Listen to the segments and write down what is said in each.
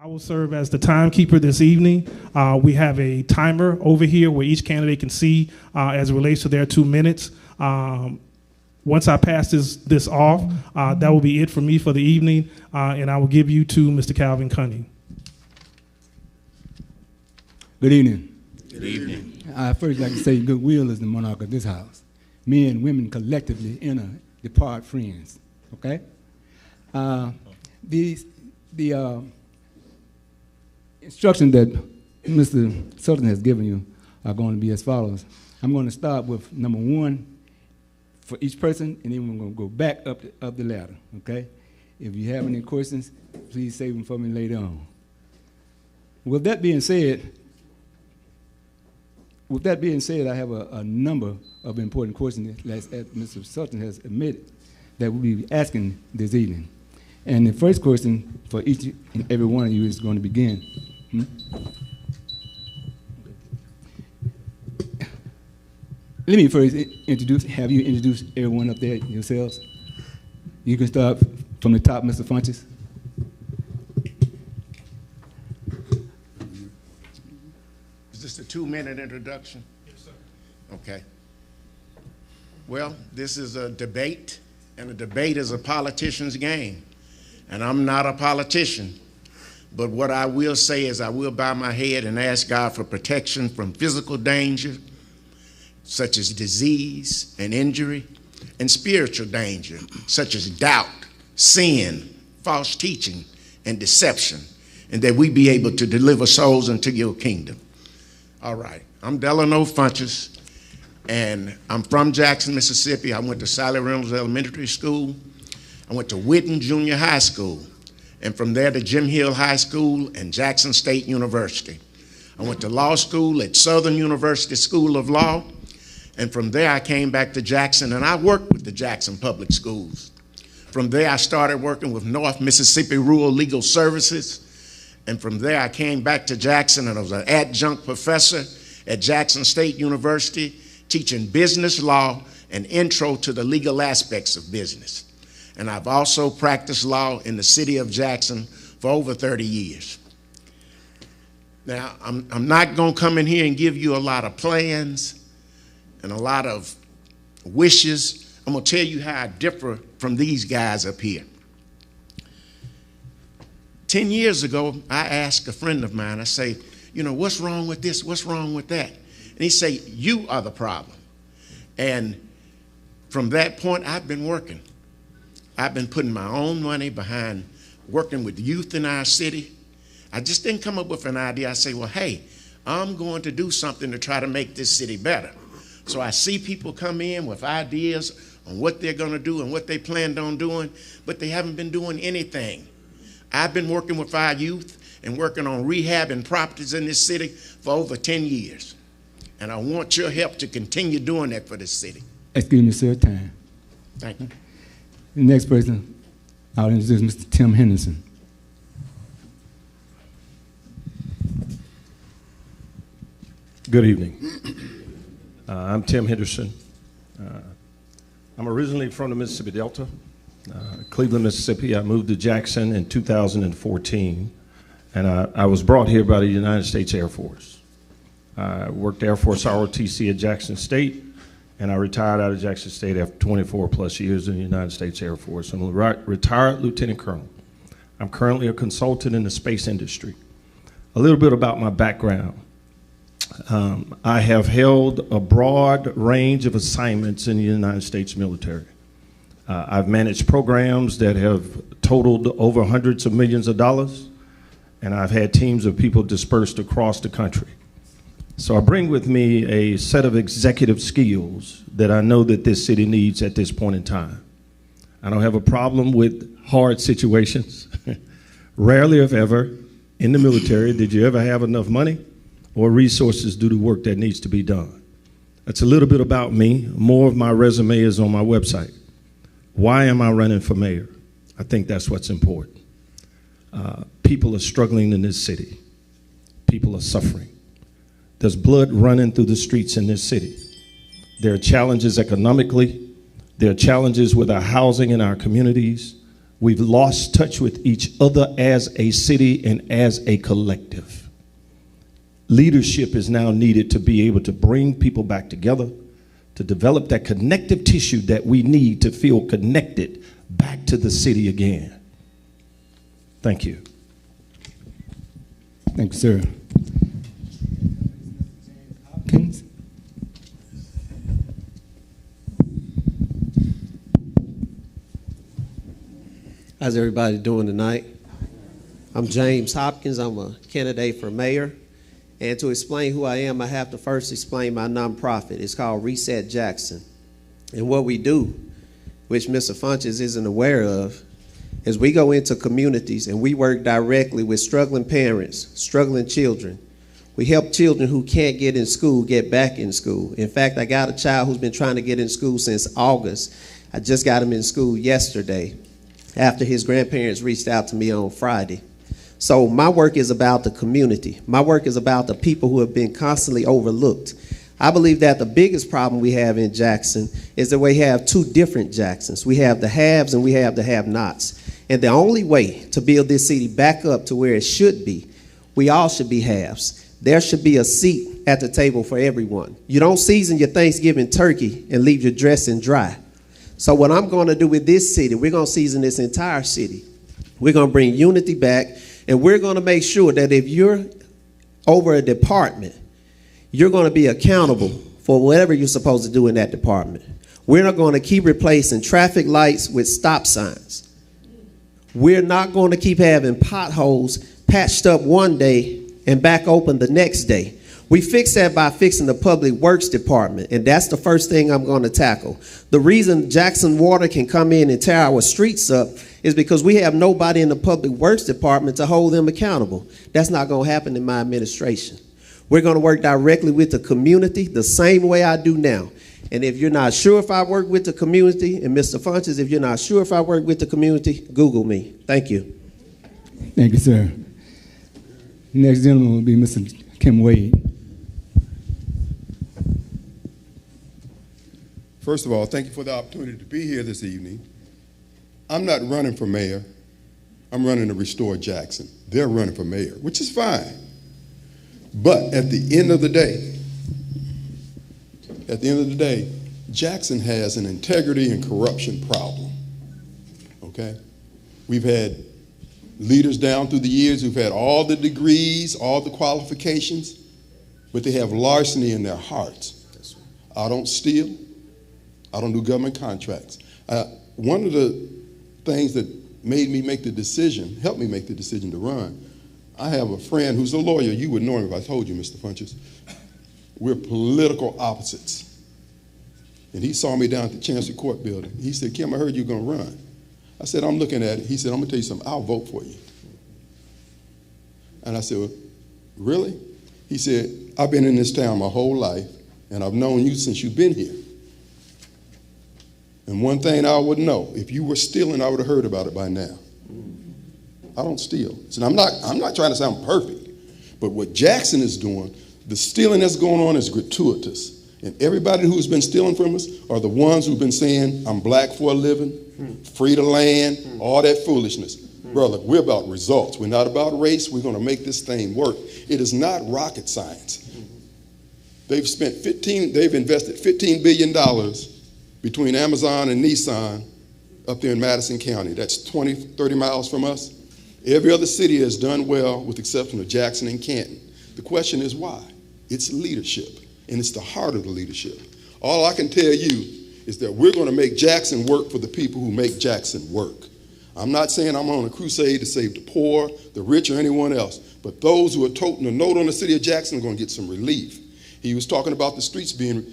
I will serve as the timekeeper this evening. We have a timer over here where each candidate can see as it relates to their 2 minutes. Once I pass this off, that will be it for me for the evening, and I will give you to Mr. Calvin Cunning. Good evening. Good evening. I first like to say goodwill is the monarch of this house. Men and women collectively enter, depart friends. Okay? The instructions that Mr. Sutton has given you are going to be as follows. I'm going to start with number 1 for each person, and then we're going to go back up the ladder, okay? If you have any questions, please save them for me later on. With that being said, I have a number of important questions that Mr. Sutton has admitted that we'll be asking this evening. And the first question for each and every one of you is going to begin. Let me first have you introduce everyone up there yourselves. You can start from the top, Mr. Funches. Is this a 2-minute introduction? Yes, sir. Okay. Well, this is a debate, and a debate is a politician's game. And I'm not a politician. But what I will say is I will bow my head and ask God for protection from physical danger, such as disease and injury, and spiritual danger, such as doubt, sin, false teaching, and deception, and that we be able to deliver souls into your kingdom. All right, I'm Delano Funches, and I'm from Jackson, Mississippi. I went to Sally Reynolds Elementary School. I went to Whitten Junior High School, and from there to Jim Hill High School and Jackson State University. I went to law school at Southern University School of Law, and from there I came back to Jackson, and I worked with the Jackson Public Schools. From there I started working with North Mississippi Rural Legal Services, and from there I came back to Jackson, and I was an adjunct professor at Jackson State University, teaching business law and intro to the legal aspects of business. And I've also practiced law in the city of Jackson for over 30 years. Now, I'm not going to come in here and give you a lot of plans and a lot of wishes. I'm going to tell you how I differ from these guys up here. 10 years ago, I asked a friend of mine, I say, you know, what's wrong with this? What's wrong with that? And he say, you are the problem. And from that point, I've been working. I've been putting my own money behind working with youth in our city. I just didn't come up with an idea. I say, well, hey, I'm going to do something to try to make this city better. So I see people come in with ideas on what they're going to do and what they planned on doing, but they haven't been doing anything. I've been working with our youth and working on rehabbing properties in this city for over 10 years. And I want your help to continue doing that for this city. Excuse me, sir, time. Thank you. The next person, I'll introduce Mr. Tim Henderson. Good evening. I'm Tim Henderson. I'm originally from the Mississippi Delta, Cleveland, Mississippi. I moved to Jackson in 2014, and I was brought here by the United States Air Force. I worked Air Force ROTC at Jackson State, and I retired out of Jackson State after 24 plus years in the United States Air Force. I'm a retired lieutenant colonel. I'm currently a consultant in the space industry. A little bit about my background. I have held a broad range of assignments in the United States military. I've managed programs that have totaled over hundreds of millions of dollars, and I've had teams of people dispersed across the country. So I bring with me a set of executive skills that I know that this city needs at this point in time. I don't have a problem with hard situations. Rarely, if ever, in the military did you ever have enough money or resources to do the work that needs to be done. That's a little bit about me. More of my resume is on my website. Why am I running for mayor? I think that's what's important. People are struggling in this city. People are suffering. There's blood running through the streets in this city. There are challenges economically. There are challenges with our housing in our communities. We've lost touch with each other as a city and as a collective. Leadership is now needed to be able to bring people back together, to develop that connective tissue that we need to feel connected back to the city again. Thank you. Thank you, sir. Hopkins? How's everybody doing tonight? I'm James Hopkins. I'm a candidate for mayor. And to explain who I am, I have to first explain my nonprofit. It's called Reset Jackson. And what we do, which Mr. Funches isn't aware of, is we go into communities and we work directly with struggling parents, struggling children. We help children who can't get in school get back in school. In fact, I got a child who's been trying to get in school since August. I just got him in school yesterday after his grandparents reached out to me on Friday. So my work is about the community. My work is about the people who have been constantly overlooked. I believe that the biggest problem we have in Jackson is that we have two different Jacksons. We have the haves and we have the have-nots. And the only way to build this city back up to where it should be, we all should be halves. There should be a seat at the table for everyone. You don't season your Thanksgiving turkey and leave your dressing dry. So what I'm going to do with this city, we're going to season this entire city. We're going to bring unity back, and we're going to make sure that if you're over a department, you're going to be accountable for whatever you're supposed to do in that department. We're not going to keep replacing traffic lights with stop signs. We're not going to keep having potholes patched up one day and back open the next day. We fix that by fixing the public works department, and that's the first thing I'm going to tackle. The reason Jackson Water can come in and tear our streets up is because we have nobody in the public works department to hold them accountable. That's not going to happen in my administration. We're going to work directly with the community the same way I do now. And if you're not sure if I work with the community, and Mr. Funches, if you're not sure if I work with the community, Google me. Thank you. Thank you, sir. Next gentleman will be Mr. Kim Wade. First of all, thank you for the opportunity to be here this evening. I'm not running for mayor. I'm running to restore Jackson. They're running for mayor, which is fine. But at the end of the day, Jackson has an integrity and corruption problem, okay? We've had leaders down through the years who've had all the degrees, all the qualifications, but they have larceny in their hearts. I don't steal. I don't do government contracts. One of the things that made me make the decision, helped me make the decision to run, I have a friend who's a lawyer. You would know him if I told you, Mr. Funches. We're political opposites. And he saw me down at the Chancery Court building. He said, Kim, I heard you're going to run. I said, I'm looking at it. He said, I'm going to tell you something. I'll vote for you. And I said, well, really? He said, I've been in this town my whole life, and I've known you since you've been here. And one thing I would know, if you were stealing, I would have heard about it by now. I don't steal. So I'm not trying to sound perfect, but what Jackson is doing, the stealing that's going on is gratuitous. And everybody who's been stealing from us are the ones who've been saying, I'm black for a living, free to land, all that foolishness. Brother, we're about results. We're not about race. We're going to make this thing work. It is not rocket science. They've invested $15 billion between Amazon and Nissan up there in Madison County. That's 20, 30 miles from us. Every other city has done well with the exception of Jackson and Canton. The question is why? It's leadership, and it's the heart of the leadership. All I can tell you is that we're going to make Jackson work for the people who make Jackson work. I'm not saying I'm on a crusade to save the poor, the rich, or anyone else, but those who are toting a note on the city of Jackson are going to get some relief. He was talking about the streets being,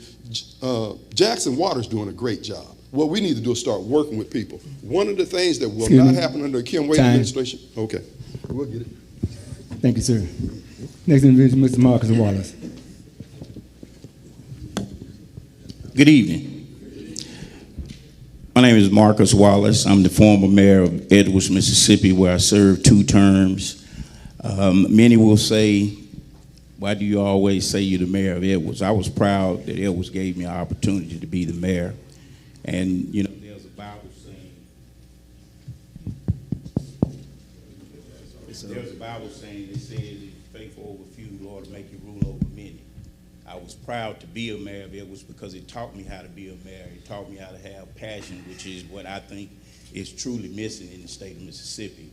Jackson Water's doing a great job. What we need to do is start working with people. One of the things that will not happen under the Kim Wade administration, okay, we'll get it. Thank you, sir. Next individual, Mr. Marcus Wallace. Good evening. My name is Marcus Wallace. I'm the former mayor of Edwards, Mississippi, where I served 2 terms. Many will say, why do you always say you're the mayor of Edwards? I was proud that Edwards gave me an opportunity to be the mayor. And, you know, there's a Bible saying, There's a Bible saying that says, if you're faithful over few, the Lord will make you rule over many. I was proud to be a mayor. It was because it taught me how to be a mayor. It taught me how to have passion, which is what I think is truly missing in the state of Mississippi.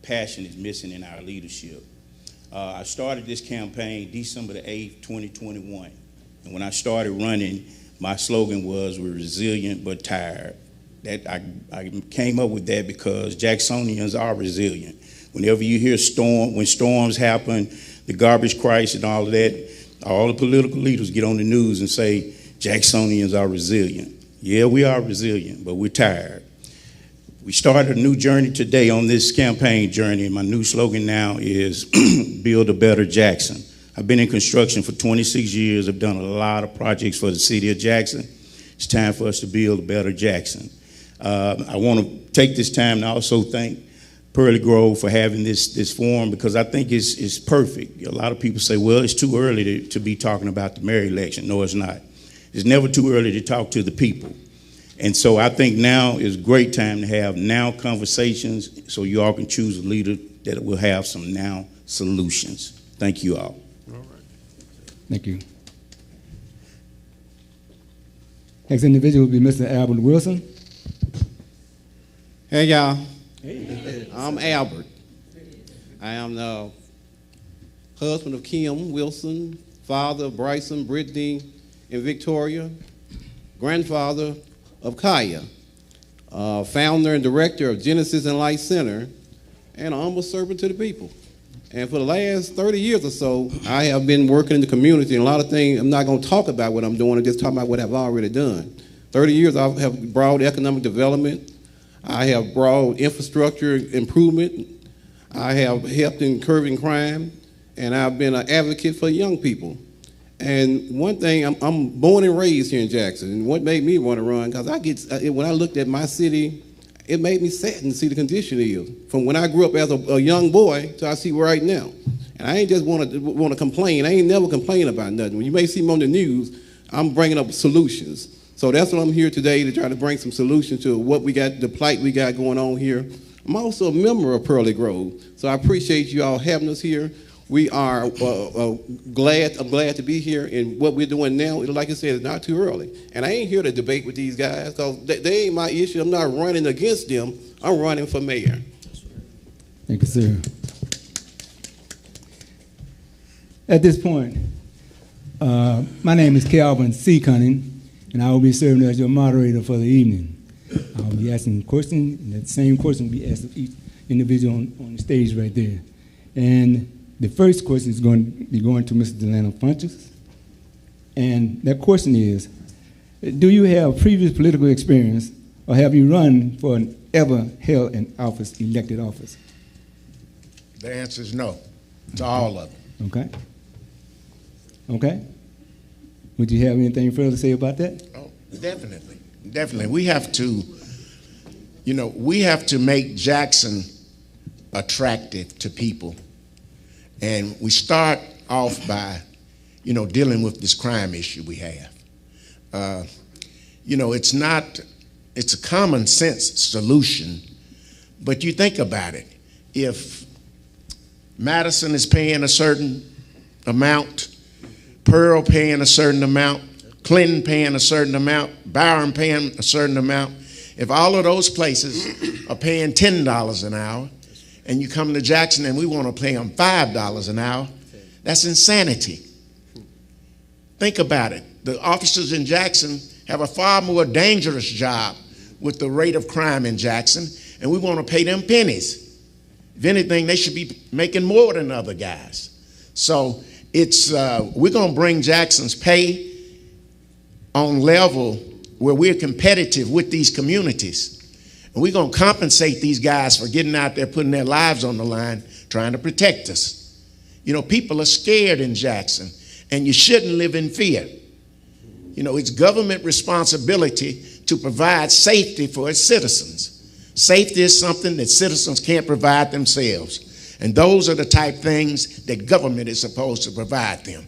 Passion is missing in our leadership. I started this campaign December the 8th, 2021. And when I started running, my slogan was, we're resilient but tired. That I came up with that because Jacksonians are resilient. Whenever you hear when storms happen, the garbage crisis and all of that, all the political leaders get on the news and say, Jacksonians are resilient. Yeah, we are resilient, but we're tired. We started a new journey today on this campaign journey, and my new slogan now is Build a Better Jackson. I've been in construction for 26 years. I've done a lot of projects for the city of Jackson. It's time for us to build a better Jackson. I want to take this time to also thank Pearly Grove for having this forum, because I think it's perfect. A lot of people say, well, it's too early to be talking about the mayor election. No, it's not. It's never too early to talk to the people. And so I think now is a great time to have now conversations so you all can choose a leader that will have some now solutions. Thank you all. All right. Thank you. Next individual will be Mr. Albert Wilson. Hey, y'all. Hey. I'm Albert. I am the husband of Kim Wilson, father of Bryson, Brittany, and Victoria, grandfather of Kaya, founder and director of Genesis and Light Center, and an humble servant to the people. And for the last 30 years or so, I have been working in the community, and a lot of things, I'm not going to talk about what I'm doing, I'm just talking about what I've already done. 30 years I have brought economic development, I have brought infrastructure improvement, I have helped in curbing crime, and I've been an advocate for young people. And one thing, I'm born and raised here in Jackson, and what made me want to run, because when I looked at my city, it made me sad to see the condition it is. From when I grew up as a young boy to I see right now. And I ain't just want to complain. I ain't never complain about nothing. When you may see me on the news, I'm bringing up solutions. So that's what I'm here today, to try to bring some solutions to what we got, the plight we got going on here. I'm also a member of Pearly Grove, so I appreciate you all having us here. We are glad to be here, and what we're doing now, like I said, it's not too early. And I ain't here to debate with these guys, because they ain't my issue. I'm not running against them. I'm running for mayor. Thank you, sir. At this point, my name is Calvin C. Cunning, and I will be serving as your moderator for the evening. I'll be asking questions, and that same question will be asked of each individual on the stage right there. And the first question is going to be going to Mr. Delano Funches. And that question is, do you have previous political experience, or have you run for an ever held an office, elected office? The answer is no to all of them. Okay. Okay. Would you have anything further to say about that? Oh, definitely. Definitely. We have to, we have to make Jackson attractive to people. And we start off by, dealing with this crime issue we have. It's a common sense solution, but you think about it. If Madison is paying a certain amount, Pearl paying a certain amount, Clinton paying a certain amount, Byron paying a certain amount, if all of those places are paying $10 an hour, and you come to Jackson and we want to pay them $5 an hour, that's insanity. Think about it. The officers in Jackson have a far more dangerous job with the rate of crime in Jackson, and we want to pay them pennies. If anything, they should be making more than other guys. So we're going to bring Jackson's pay on level where we're competitive with these communities. And we're going to compensate these guys for getting out there, putting their lives on the line, trying to protect us. People are scared in Jackson, and you shouldn't live in fear. It's government responsibility to provide safety for its citizens. Safety is something that citizens can't provide themselves. And those are the type things that government is supposed to provide them.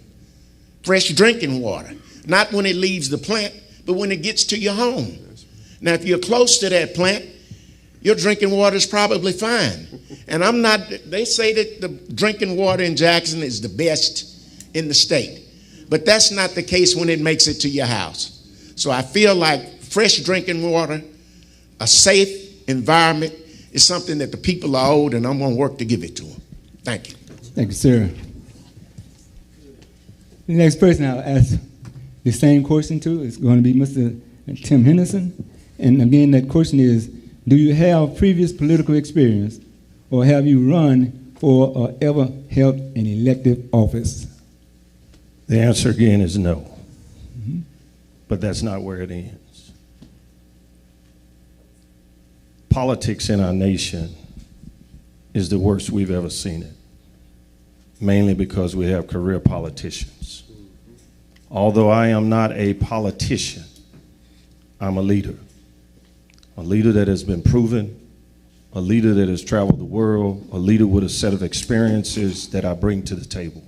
Fresh drinking water, not when it leaves the plant, but when it gets to your home. Now, if you're close to that plant, your drinking water is probably fine. And I'm not, they say that the drinking water in Jackson is the best in the state. But that's not the case when it makes it to your house. So I feel like fresh drinking water, a safe environment, is something that the people are owed, and I'm going to work to give it to them. Thank you. Thank you, sir. The next person I'll ask the same question to is going to be Mr. Tim Henderson. And again, that question is, do you have previous political experience, or have you run for or ever held an elective office? The answer again is no. But that's not where it ends. Politics in our nation is the worst we've ever seen it, mainly because we have career politicians. Although I am not a politician, I'm a leader that has been proven, a leader that has traveled the world, a leader with a set of experiences that I bring to the table.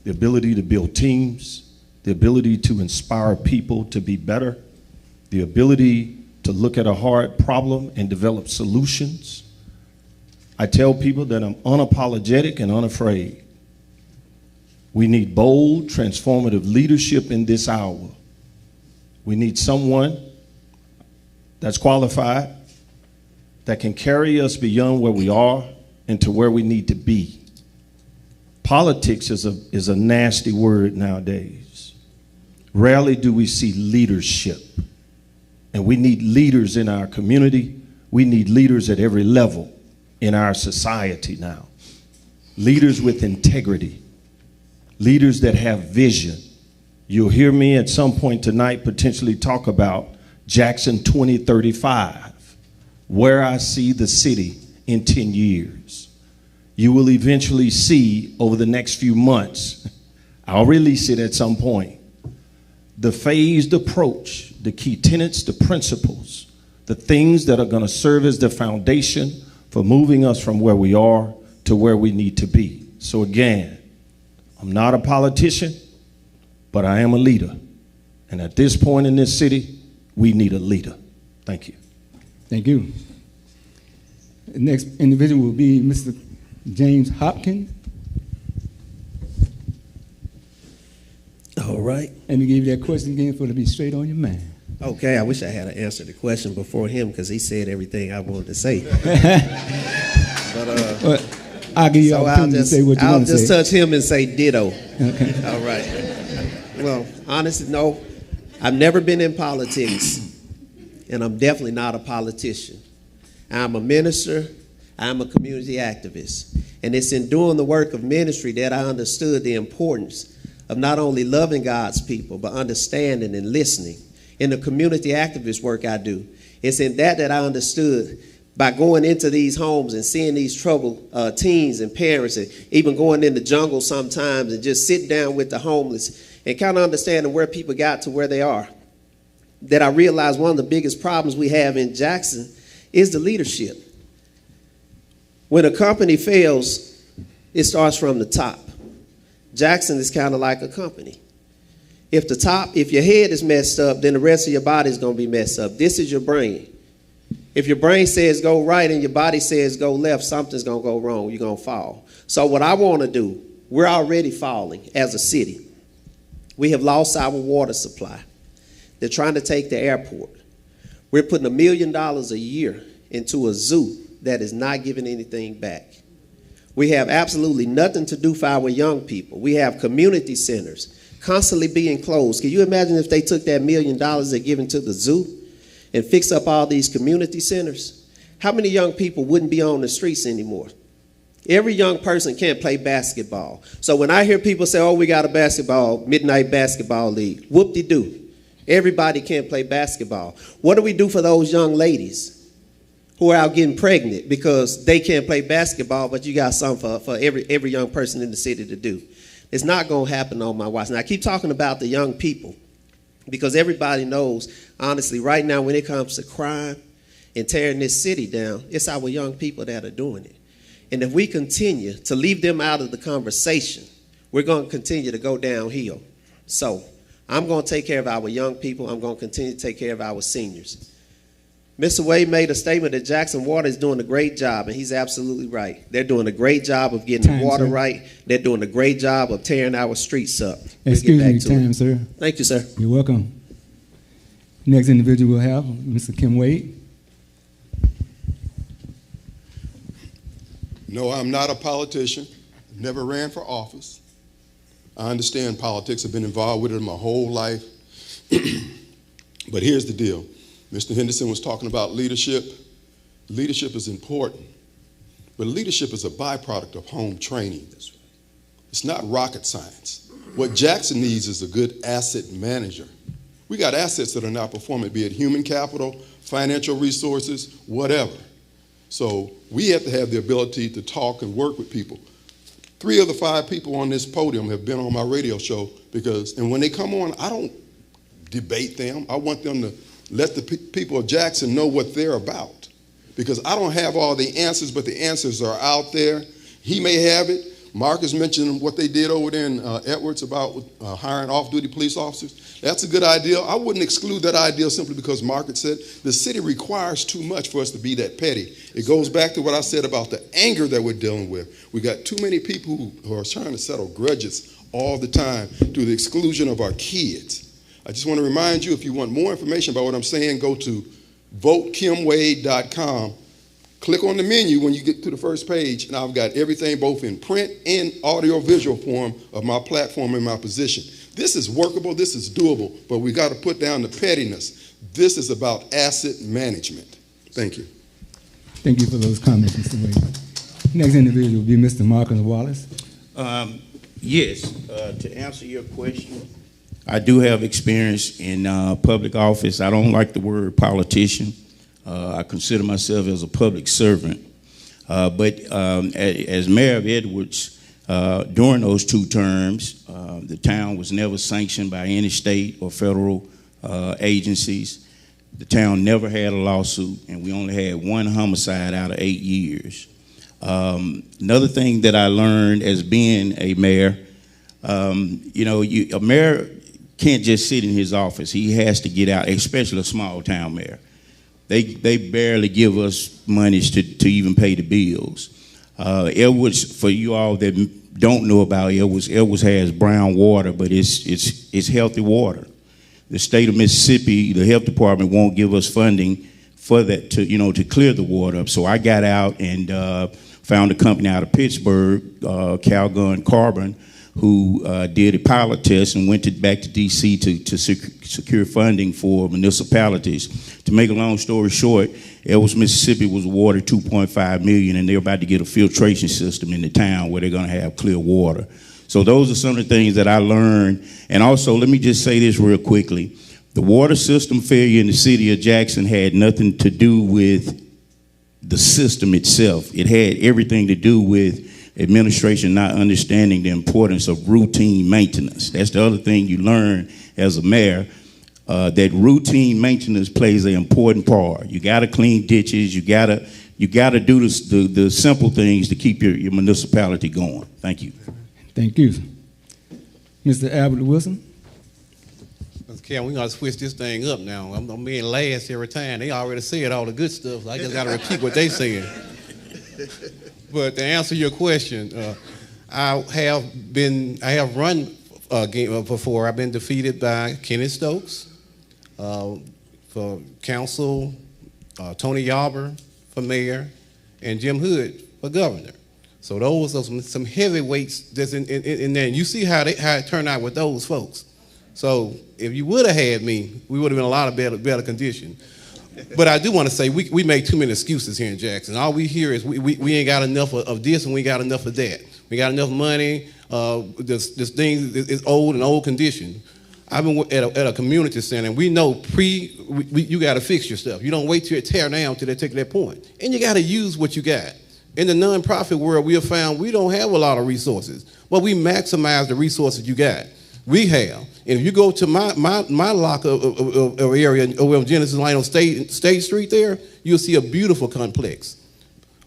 The ability to build teams, the ability to inspire people to be better, the ability to look at a hard problem and develop solutions. I tell people that I'm unapologetic and unafraid. We need bold, transformative leadership in this hour. We need someone that's qualified, that can carry us beyond where we are and to where we need to be. Politics is a nasty word nowadays. Rarely do we see leadership. And we need leaders in our community. We need leaders at every level in our society now. Leaders with integrity. Leaders that have vision. You'll hear me at some point tonight potentially talk about Jackson 2035, where I see the city in 10 years. You will eventually see over the next few months, I'll release it at some point, the phased approach, the key tenets, the principles, the things that are going to serve as the foundation for moving us from where we are to where we need to be. So again, I'm not a politician, but I am a leader. And at this point in this city, we need a leader. Thank you. Thank you. The next individual will be Mr. James Hopkins. All right. Let me give you that question again for it to be straight on your mind. Okay, I wish I had answered the question before him because he said everything I wanted to say. But I'll give you an opportunity to say what you want to say. I'll just touch him and say ditto. Okay. All right. Well, honestly, no, I've never been in politics, and I'm definitely not a politician. I'm a minister. I'm a community activist. And it's in doing the work of ministry that I understood the importance of not only loving God's people, but understanding and listening. In the community activist work I do, it's in that I understood by going into these homes and seeing these troubled teens and parents, and even going in the jungle sometimes and just sitting down with the homeless and kind of understanding where people got to where they are, that I realized one of the biggest problems we have in Jackson is the leadership. When a company fails, it starts from the top. Jackson is kind of like a company. If your head is messed up, then the rest of your body is going to be messed up. This is your brain. If your brain says go right and your body says go left, something's going to go wrong. You're going to fall. So what I want to do, we're already falling as a city. We have lost our water supply. They're trying to take the airport. We're putting $1 million a year into a zoo that is not giving anything back. We have absolutely nothing to do for our young people. We have community centers constantly being closed. Can you imagine if they took that $1 million they're giving to the zoo and fix up all these community centers? How many young people wouldn't be on the streets anymore? Every young person can't play basketball. So when I hear people say, oh, we got a midnight basketball league, whoop-de-doo. Everybody can't play basketball. What do we do for those young ladies who are out getting pregnant because they can't play basketball, but you got something for every young person in the city to do? It's not going to happen on my watch. Now, I keep talking about the young people because everybody knows, honestly, right now when it comes to crime and tearing this city down, it's our young people that are doing it. And if we continue to leave them out of the conversation, we're going to continue to go downhill. So I'm going to take care of our young people. I'm going to continue to take care of our seniors. Mr. Wade made a statement that Jackson Water is doing a great job, and he's absolutely right. They're doing a great job of getting the water right. They're doing a great job of tearing our streets up. Excuse me, time, sir. Thank you, sir. You're welcome. Next individual we'll have Mr. Kim Wade. No, I'm not a politician. Never ran for office. I understand politics. I've been involved with it my whole life. But here's the deal. Mr. Henderson was talking about leadership. Leadership is important, but leadership is a byproduct of home training. It's not rocket science. What Jackson needs is a good asset manager. We got assets that are not performing, be it human capital, financial resources, whatever. So we have to have the ability to talk and work with people. 3 of the 5 people on this podium have been on my radio show and when they come on, I don't debate them. I want them to let the people of Jackson know what they're about, because I don't have all the answers, but the answers are out there. He may have it. Marcus mentioned what they did over there in Edwards about hiring off-duty police officers. That's a good idea. I wouldn't exclude that idea simply because Marcus said the city requires too much for us to be that petty. It goes back to what I said about the anger that we're dealing with. We got too many people who are trying to settle grudges all the time to the exclusion of our kids. I just want to remind you, if you want more information about what I'm saying, go to votekimwade.com. Click on the menu when you get to the first page, and I've got everything both in print and audio-visual form of my platform and my position. This is workable, this is doable, but we got to put down the pettiness. This is about asset management. Thank you. Thank you for those comments, Mr. Wade. Next individual will be Mr. Marcus Wallace. Yes, to answer your question, I do have experience in public office. I don't like the word politician. I consider myself as a public servant. But as mayor of Edwards, during those 2 terms, the town was never sanctioned by any state or federal agencies. The town never had a lawsuit, and we only had 1 homicide out of 8 years. Another thing that I learned as being a mayor, a mayor can't just sit in his office. He has to get out, especially a small town mayor. They barely give us monies to even pay the bills. Edwards, for you all that don't know about Edwards has brown water, but it's healthy water. The state of Mississippi, the health department won't give us funding for that to clear the water up. So I got out and found a company out of Pittsburgh, Calgon Carbon, who did a pilot test and went back to D.C. to secure funding for municipalities. To make a long story short, Edwards, Mississippi was awarded $2.5 million, and they're about to get a filtration system in the town where they're going to have clear water. So those are some of the things that I learned. And also, let me just say this real quickly. The water system failure in the city of Jackson had nothing to do with the system itself. It had everything to do with administration not understanding the importance of routine maintenance. That's the other thing you learn as a mayor, that routine maintenance plays an important part. You got to clean ditches. You got to do the simple things to keep your municipality going. Thank you. Thank you. Mr. Albert Wilson. Okay, we're going to switch this thing up now. I'm being last every time. They already said all the good stuff. So I just got to repeat what they said. But to answer your question, I have run a game before. I've been defeated by Kenneth Stokes for council, Tony Yarber for mayor, and Jim Hood for governor. So those are some heavyweights that's in there. And you see how it turned out with those folks. So if you would have had me, we would have been in a lot of better condition. But I do want to say we make too many excuses here in Jackson. All we hear is we ain't got enough of this and we got enough of that. We got enough money. This thing is old condition. I've been at a community center, and we know you got to fix your stuff. You don't wait till it tear down till they take that point. And you got to use what you got. In the nonprofit world, we have found we don't have a lot of resources, but we maximize the resources you got. We have. And if you go to my lock of area over on Genesis Line on State Street there, you'll see a beautiful complex,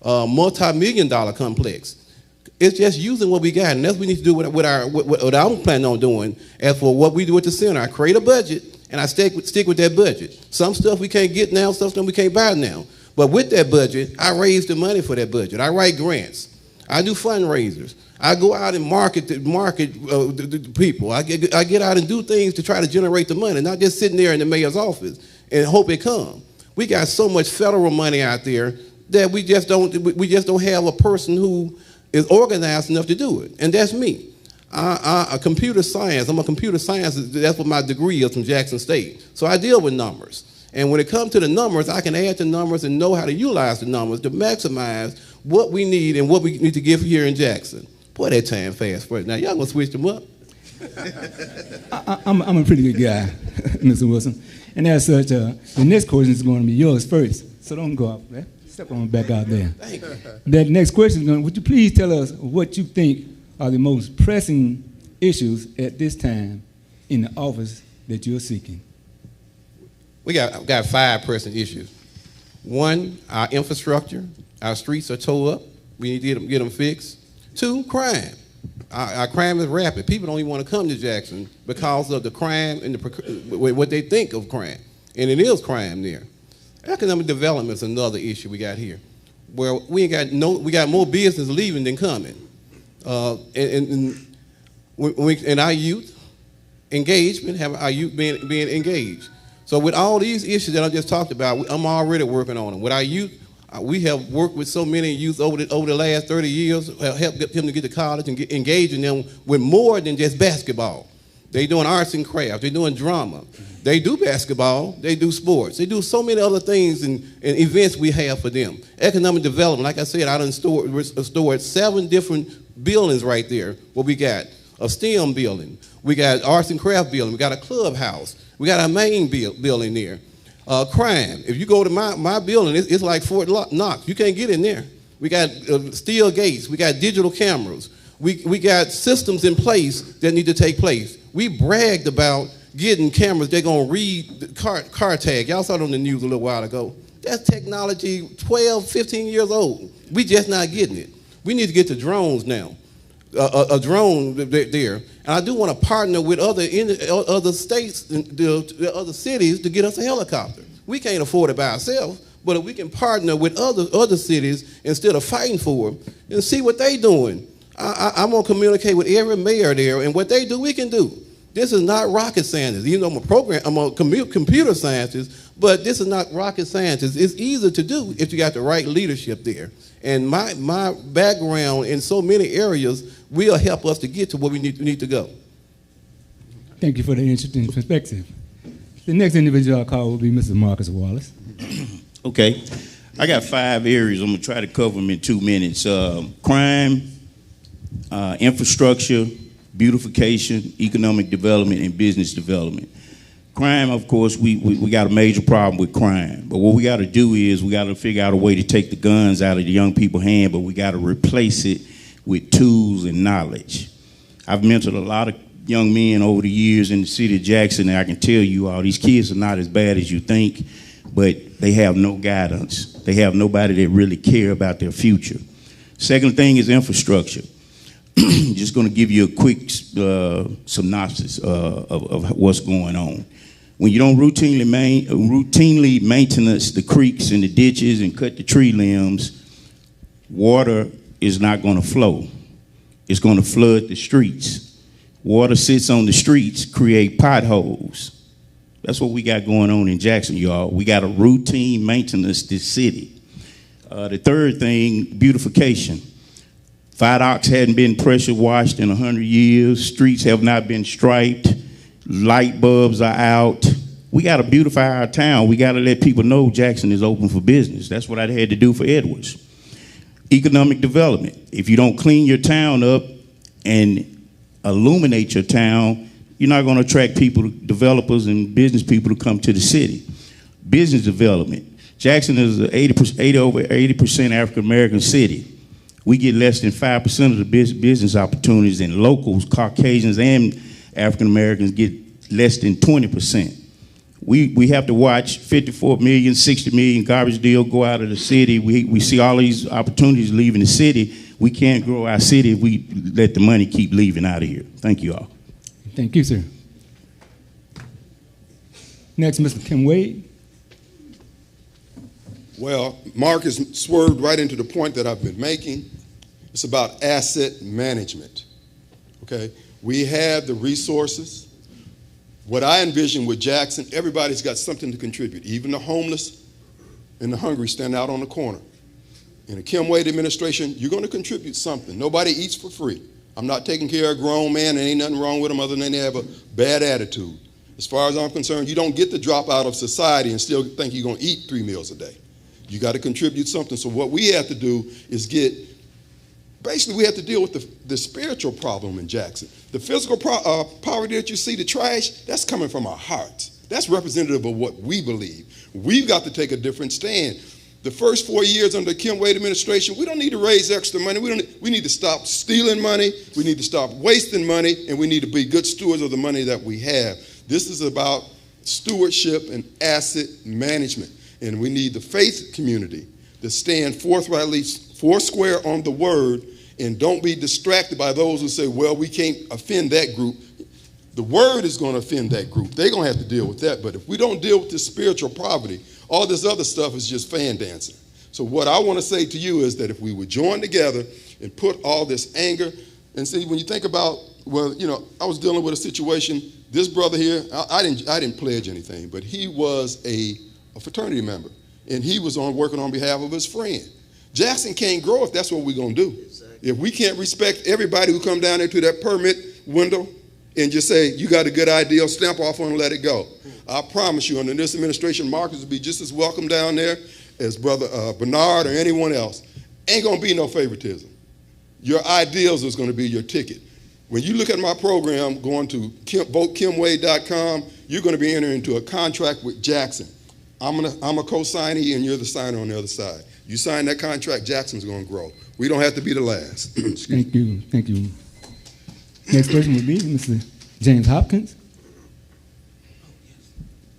multi-million-dollar complex. It's just using what we got, and that's what we need to do what I'm planning on doing. As for what we do at the center, I create a budget, and I stick with that budget. Some stuff we can't get now, some stuff we can't buy now. But with that budget, I raise the money for that budget. I write grants. I do fundraisers. I go out and market the people. I get out and do things to try to generate the money, not just sitting there in the mayor's office and hope it comes. We got so much federal money out there that we just don't have a person who is organized enough to do it, and that's me. I'm a computer science. That's what my degree is from Jackson State. So I deal with numbers. And when it comes to the numbers, I can add the numbers and know how to utilize the numbers to maximize what we need and what we need to give here in Jackson. Boy, that time fast for it. Now, y'all gonna switch them up? I'm a pretty good guy, Mr. Wilson. And as such, the next question is going to be yours first. So don't go out there. Step on back out there. Thank you. That next question is going, would you please tell us what you think are the most pressing issues at this time in the office that you're seeking? We got 5 pressing issues. 1, our infrastructure. Our streets are tore up. We need to get them fixed. 2, crime. Our crime is rapid. People don't even want to come to Jackson because of the crime and what they think of crime. And it is crime there. Economic development is another issue we got here, where we got more business leaving than coming. And our youth engagement, have our youth being engaged. So with all these issues that I just talked about, I'm already working on them. With our youth, we have worked with so many youth over the last 30 years, helped them to get to college and get engaged in them with more than just basketball. They're doing arts and crafts. They're doing drama. They do basketball. They do sports. They do so many other things and events we have for them. Economic development, like I said, I done stored 7 different buildings right there. What we got? A STEM building. We got arts and craft building. We got a clubhouse. We got our main building there. Crime. If you go to my building, it's like Fort Knox. You can't get in there. We got steel gates. We got digital cameras. We got systems in place that need to take place. We bragged about getting cameras. They're going to read the car tag. Y'all saw it on the news a little while ago. That's technology 12, 15 years old. We just not getting it. We need to get to drones now. A drone there. And I do want to partner with other states, the other cities to get us a helicopter. We can't afford it by ourselves, but if we can partner with other cities instead of fighting for them and see what they're doing. I'm going to communicate with every mayor there, and what they do, we can do. This is not rocket science. You know, I'm a computer scientist, but this is not rocket science. It's easy to do if you got the right leadership there. And my background in so many areas will help us to get to where we need to go. Thank you for the interesting perspective. The next individual I'll call will be Mr. Marcus Wallace. Okay. I got 5 areas. I'm going to try to cover them in 2 minutes. Crime, infrastructure, beautification, economic development, and business development. Crime, of course, we got a major problem with crime. But what we got to do is we got to figure out a way to take the guns out of the young people's hand, but we got to replace it with tools and knowledge. I've mentored a lot of young men over the years in the city of Jackson, and I can tell you all, these kids are not as bad as you think, but they have no guidance. They have nobody that really care about their future. Second thing is infrastructure. Just going to give you a quick synopsis of what's going on. When you don't routinely maintenance the creeks and the ditches and cut the tree limbs, water is not going to flow. It's going to flood the streets. Water sits on the streets, create potholes. That's what we got going on in Jackson, y'all. We got to routine maintenance this city. The third thing, beautification. Viaducts hadn't been pressure washed in 100 years. Streets have not been striped. Light bulbs are out. We got to beautify our town. We got to let people know Jackson is open for business. That's what I had to do for Edwards. Economic development. If you don't clean your town up and illuminate your town, you're not going to attract people, developers and business people to come to the city. Business development. Jackson is an over 80% African-American city. We get less than 5% of the business opportunities, and locals, Caucasians, and African Americans get less than 20%. We have to watch 54 million, 60 million garbage deal go out of the city. We see all these opportunities leaving the city. We can't grow our city if we let the money keep leaving out of here. Thank you all. Thank you, sir. Next, Mr. Kim Wade. Well, Mark has swerved right into the point that I've been making. It's about asset management, okay? We have the resources. What I envision with Jackson, everybody's got something to contribute. Even the homeless and the hungry stand out on the corner. In the Kim Wade administration, you're going to contribute something. Nobody eats for free. I'm not taking care of a grown man, and ain't nothing wrong with them other than they have a bad attitude. As far as I'm concerned, you don't get to drop out of society and still think you're going to eat 3 meals a day. You got to contribute something. So what we have to do is basically we have to deal with the spiritual problem in Jackson. The physical poverty that you see, the trash, that's coming from our hearts. That's representative of what we believe. We've got to take a different stand. The first 4 years under the Kim Wade administration, we don't need to raise extra money. We need to stop stealing money. We need to stop wasting money, and we need to be good stewards of the money that we have. This is about stewardship and asset management. And we need the faith community to stand forthrightly, foursquare on the word, and don't be distracted by those who say, well, we can't offend that group. The word is going to offend that group. They're going to have to deal with that. But if we don't deal with this spiritual poverty, all this other stuff is just fan dancing. So what I want to say to you is that if we would join together and put all this anger, and see, when you think about, well, you know, I was dealing with a situation, this brother here, I didn't pledge anything, but he was a fraternity member, and he was working on behalf of his friend. Jackson can't grow if that's what we're going to do. Exactly. If we can't respect everybody who come down there to that permit window and just say, you got a good idea, stamp off on and let it go. I promise you, under this administration, Marcus will be just as welcome down there as Brother Bernard or anyone else. Ain't going to be no favoritism. Your ideals is going to be your ticket. When you look at my program, going to votekimwade.com, you're going to be entering into a contract with Jackson. I'm a co-signee, and you're the signer on the other side. You sign that contract, Jackson's going to grow. We don't have to be the last. Thank you. Thank you. Next person would be Mr. James Hopkins.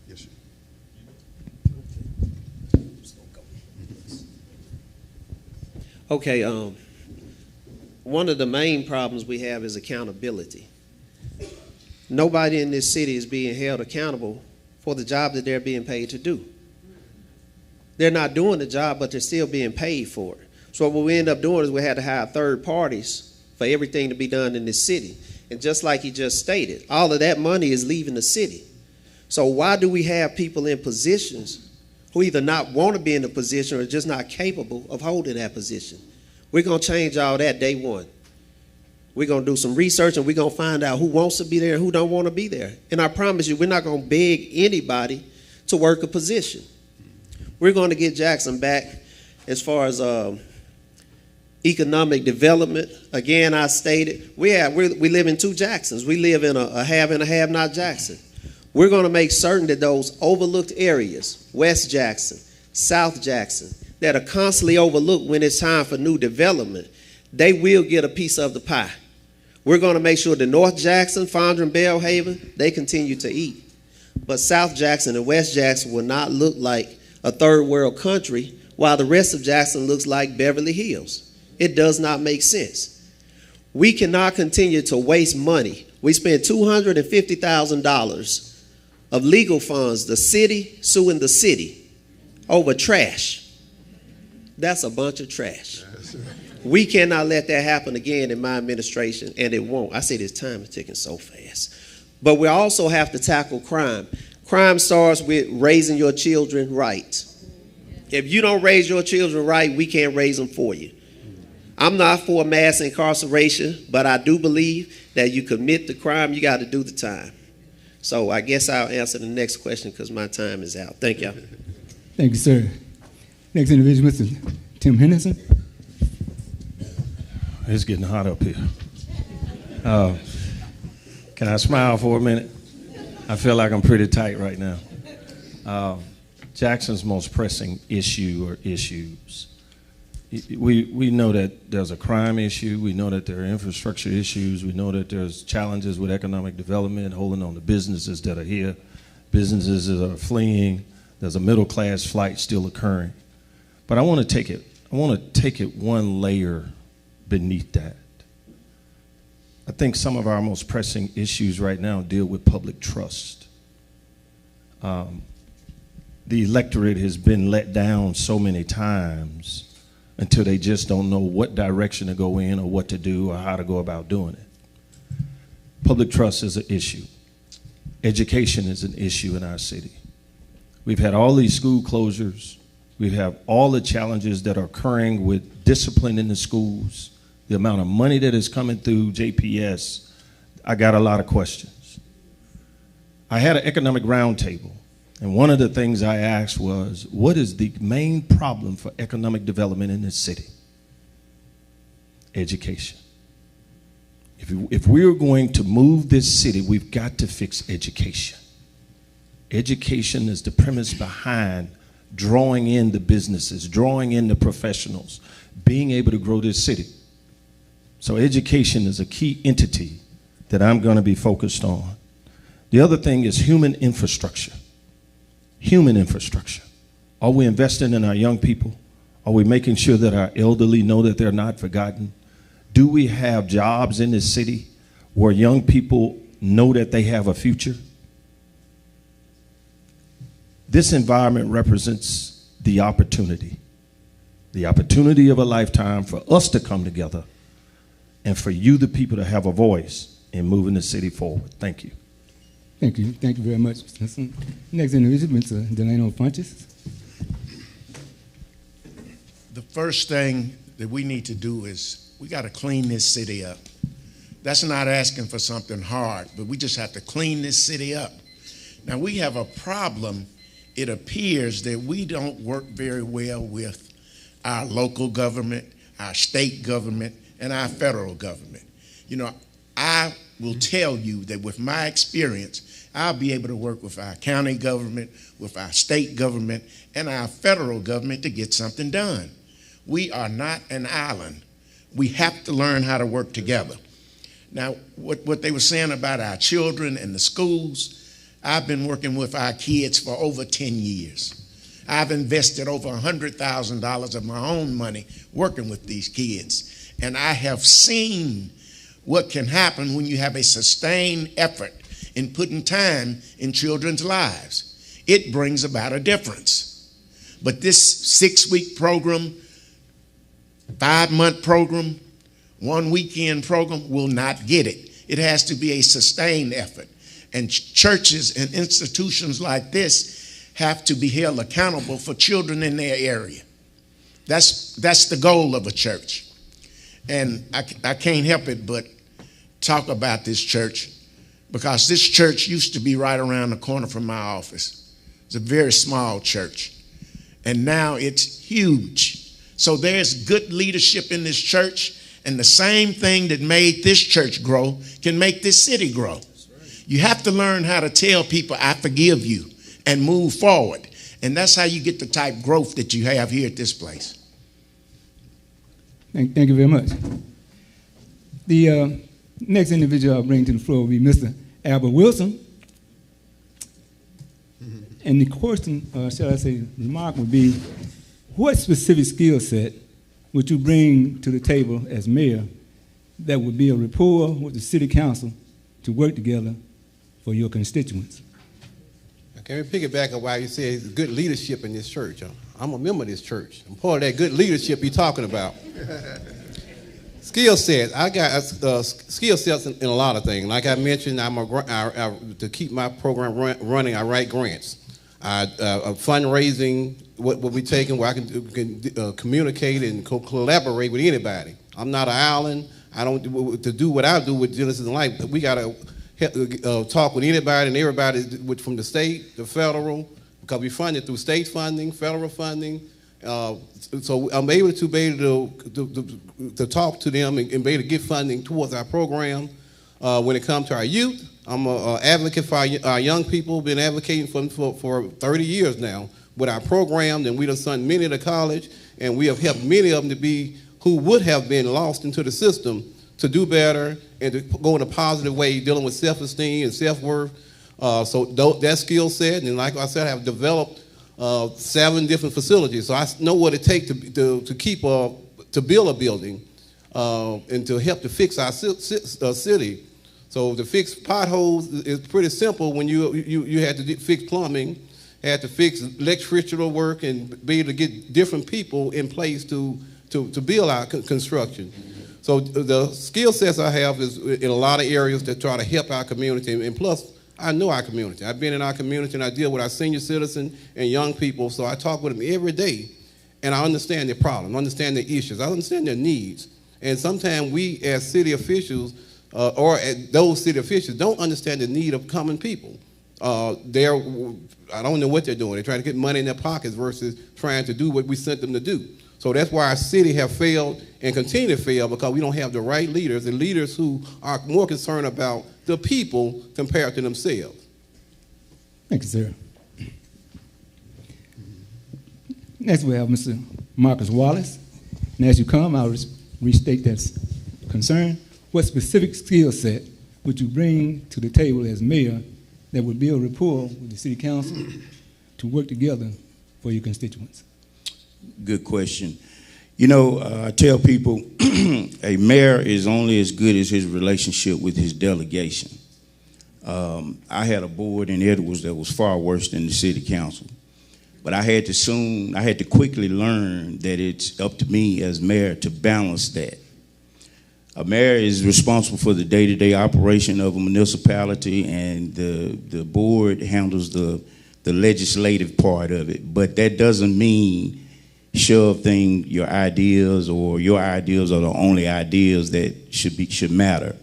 Yes, sir. Okay, one of the main problems we have is accountability. Nobody in this city is being held accountable for the job that they're being paid to do. They're not doing the job, but they're still being paid for it. So what we end up doing is we had to hire third parties for everything to be done in this city. And just like he just stated, all of that money is leaving the city. So why do we have people in positions who either not want to be in a position or just not capable of holding that position? We're going to change all that day one. We're going to do some research, and we're going to find out who wants to be there and who don't want to be there. And I promise you, we're not going to beg anybody to work a position. We're going to get Jackson back as far as economic development. Again, I stated, we live in two Jacksons. We live in a have and a have-not Jackson. We're going to make certain that those overlooked areas, West Jackson, South Jackson, that are constantly overlooked when it's time for new development, they will get a piece of the pie. We're going to make sure that North Jackson, Fondren, Belhaven, they continue to eat. But South Jackson and West Jackson will not look like a third world country while the rest of Jackson looks like Beverly Hills. It does not make sense. We cannot continue to waste money. We spent $250,000 of legal funds, the city suing the city over trash. That's a bunch of trash. We cannot let that happen again in my administration, and it won't. I say this time is ticking so fast. But we also have to tackle crime. Crime starts with raising your children right. If you don't raise your children right, we can't raise them for you. I'm not for mass incarceration, but I do believe that you commit the crime, you got to do the time. So I guess I'll answer the next question because my time is out. Thank you. Thank you, sir. Next individual, Mr. Tim Henderson. It's getting hot up here. Can I smile for a minute? I feel like I'm pretty tight right now. Jackson's most pressing issue or issues. We know that there's a crime issue. We know that there are infrastructure issues. We know that there's challenges with economic development, holding on to businesses that are here, businesses that are fleeing. There's a middle class flight still occurring. But I want to take it one layer beneath that. I think some of our most pressing issues right now deal with public trust. the electorate has been let down so many times until they just don't know what direction to go in or what to do or how to go about doing it. Public trust is an issue. Education is an issue in our city. We've had all these school closures. We have all the challenges that are occurring with discipline in the schools, the amount of money that is coming through JPS. I got a lot of questions. I had an economic roundtable, and one of the things I asked was, what is the main problem for economic development in this city? Education. If we're going to move this city, we've got to fix education. Education is the premise behind drawing in the businesses, drawing in the professionals, being able to grow this city. So education is a key entity that I'm going to be focused on. The other thing is human infrastructure. Human infrastructure. Are we investing in our young people? Are we making sure that our elderly know that they're not forgotten? Do we have jobs in this city where young people know that they have a future? This environment represents the opportunity of a lifetime for us to come together and for you, the people, to have a voice in moving the city forward. Thank you. Thank you. Thank you very much, Mr. Henson. Next individual, Mr. Delano Funches. The first thing that we need to do is we got to clean this city up. That's not asking for something hard, but we just have to clean this city up. Now, we have a problem. It appears that we don't work very well with our local government, our state government, and our federal government. You know, I will tell you that with my experience, I'll be able to work with our county government, with our state government, and our federal government to get something done. We are not an island. We have to learn how to work together. Now, what they were saying about our children and the schools, I've been working with our kids for over 10 years. I've invested over $100,000 of my own money working with these kids. And I have seen what can happen when you have a sustained effort in putting time in children's lives. It brings about a difference. But this 6-week program, 5-month program, 1 weekend program will not get it. It has to be a sustained effort. And churches and institutions like this have to be held accountable for children in their area. That's the goal of a church. And I can't help it but talk about this church, because this church used to be right around the corner from my office. It's a very small church. And now it's huge. So there's good leadership in this church, and the same thing that made this church grow can make this city grow. You have to learn how to tell people, I forgive you, and move forward. And that's how you get the type of growth that you have here at this place. Thank you very much. The next individual I'll bring to the floor will be Mr. Albert Wilson. And the question, shall I say, remark would be, what specific skill set would you bring to the table as mayor that would be a rapport with the city council to work together for your constituents? Can we piggyback on why you say good leadership in this church? I'm a member of this church. I'm part of that good leadership you're talking about. Skill sets. I got skill sets in a lot of things. Like I mentioned, to keep my program running, I write grants. Fundraising, what we taking, where I can communicate and collaborate with anybody. I'm not an island. I don't to do what I do with Genesis and Life. We got to talk with anybody and everybody from the state, the federal, because we fund it through state funding, federal funding. So I'm able to talk to them and be able to get funding towards our program. When it comes to our youth, I'm an advocate for our young people. Been advocating for 30 years now with our program. And we done sent many to college, and we have helped many of them to be who would have been lost into the system to do better and to go in a positive way, dealing with self-esteem and self-worth. So that skill set, and like I said, I have developed 7 different facilities. So I know what it takes to build a building and to help to fix our city. So to fix potholes is pretty simple when you had to fix plumbing, had to fix electrical work, and be able to get different people in place to build our construction. So the skill sets I have is in a lot of areas to try to help our community, and plus I know our community. I've been in our community and I deal with our senior citizens and young people, so I talk with them every day, and I understand their problems, understand their issues, I understand their needs. And sometimes we as city officials those city officials don't understand the need of common people. I don't know what they're doing. They're trying to get money in their pockets versus trying to do what we sent them to do. So that's why our city have failed and continue to fail, because we don't have the right leaders, and leaders who are more concerned about the people compared to themselves. Thank you, sir. Next we have Mr. Marcus Wallace. And as you come, I'll restate that concern. What specific skill set would you bring to the table as mayor that would build rapport with the city council to work together for your constituents? Good question. You know, I tell people a mayor is only as good as his relationship with his delegation. I had a board in Edwards that was far worse than the city council. But I had to quickly learn that it's up to me as mayor to balance that. A mayor is responsible for the day-to-day operation of a municipality, and the board handles the legislative part of it. But that doesn't mean shove your ideas, or your ideas are the only ideas that should matter.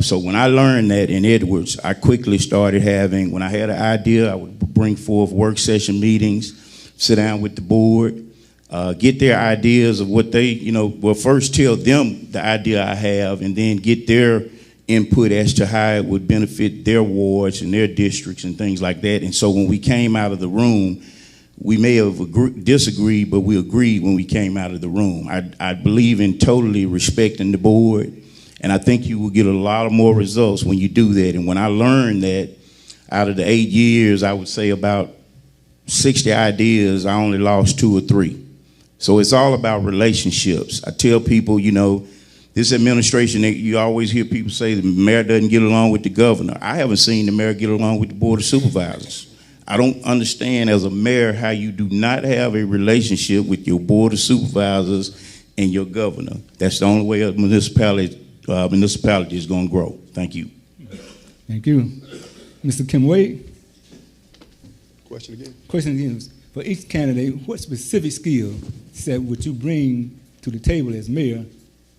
So when I learned that in Edwards, I quickly started when I had an idea, I would bring forth work session meetings, sit down with the board, get their ideas of what they, first tell them the idea I have, and then get their input as to how it would benefit their wards and their districts and things like that. And so when we came out of the room, we may have disagreed, but we agreed when we came out of the room. I believe in totally respecting the board, and I think you will get a lot of more results when you do that. And when I learned that, out of the 8 years, I would say about 60 ideas, I only lost 2 or 3. So it's all about relationships. I tell people, this administration, you always hear people say the mayor doesn't get along with the governor. I haven't seen the mayor get along with the board of supervisors. I don't understand as a mayor how you do not have a relationship with your board of supervisors and your governor. That's the only way a municipality is going to grow. Thank you. Thank you. Mr. Kim Wade. Question again? Question again. For each candidate, what specific skill set would you bring to the table as mayor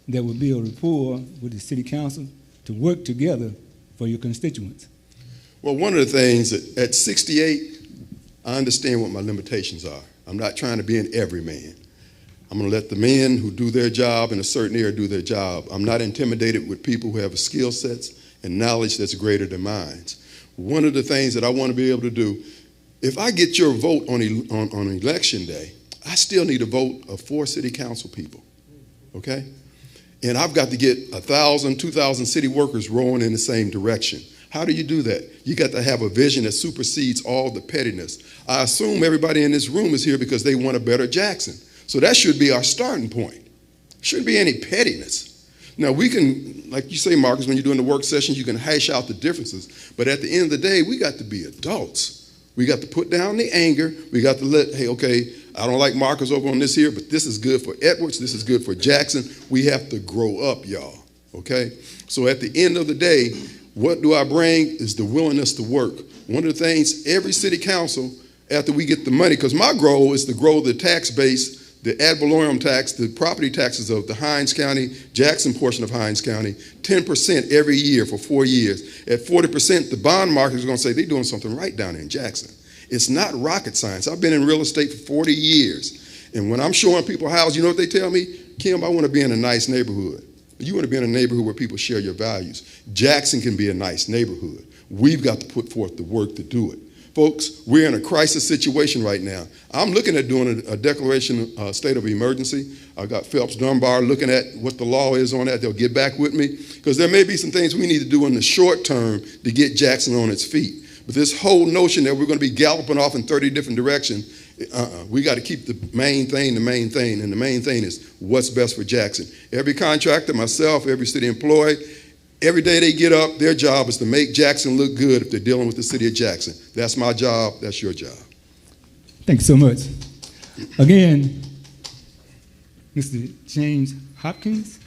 that would build rapport with the city council to work together for your constituents? Well, one of the things at 68, I understand what my limitations are. I'm not trying to be an everyman. I'm going to let the men who do their job in a certain area do their job. I'm not intimidated with people who have skill sets and knowledge that's greater than mine. One of the things that I want to be able to do, if I get your vote on election day, I still need a vote of 4 city council people, okay? And I've got to get 1,000, 2,000 city workers rowing in the same direction. How do you do that? You got to have a vision that supersedes all the pettiness. I assume everybody in this room is here because they want a better Jackson. So that should be our starting point. Shouldn't be any pettiness. Now we can, like you say, Marcus, when you're doing the work sessions, you can hash out the differences. But at the end of the day, we got to be adults. We got to put down the anger. We got to hey, okay, I don't like Marcus over on this here, but this is good for Edwards. This is good for Jackson. We have to grow up, y'all, okay? So at the end of the day, what do I bring is the willingness to work. One of the things, every city council, after we get the money, because my goal is to grow the tax base, the ad valorem tax, the property taxes of the Hinds County, Jackson portion of Hinds County, 10% every year for 4 years. At 40%, the bond market is going to say they're doing something right down there in Jackson. It's not rocket science. I've been in real estate for 40 years. And when I'm showing people houses, you know what they tell me? Kim, I want to be in a nice neighborhood. You want to be in a neighborhood where people share your values. Jackson can be a nice neighborhood. We've got to put forth the work to do it. Folks, we're in a crisis situation right now. I'm looking at doing a declaration state of emergency. I've got Phelps Dunbar looking at what the law is on that. They'll get back with me because there may be some things we need to do in the short term to get Jackson on its feet. But this whole notion that we're going to be galloping off in 30 different directions, we got to keep the main thing, and the main thing is what's best for Jackson. Every contractor, myself, every city employee, Every day they get up, their job is to make Jackson look good if they're dealing with the city of Jackson. That's my job. That's your job. Thank you so much. Again, Mr. James Hopkins.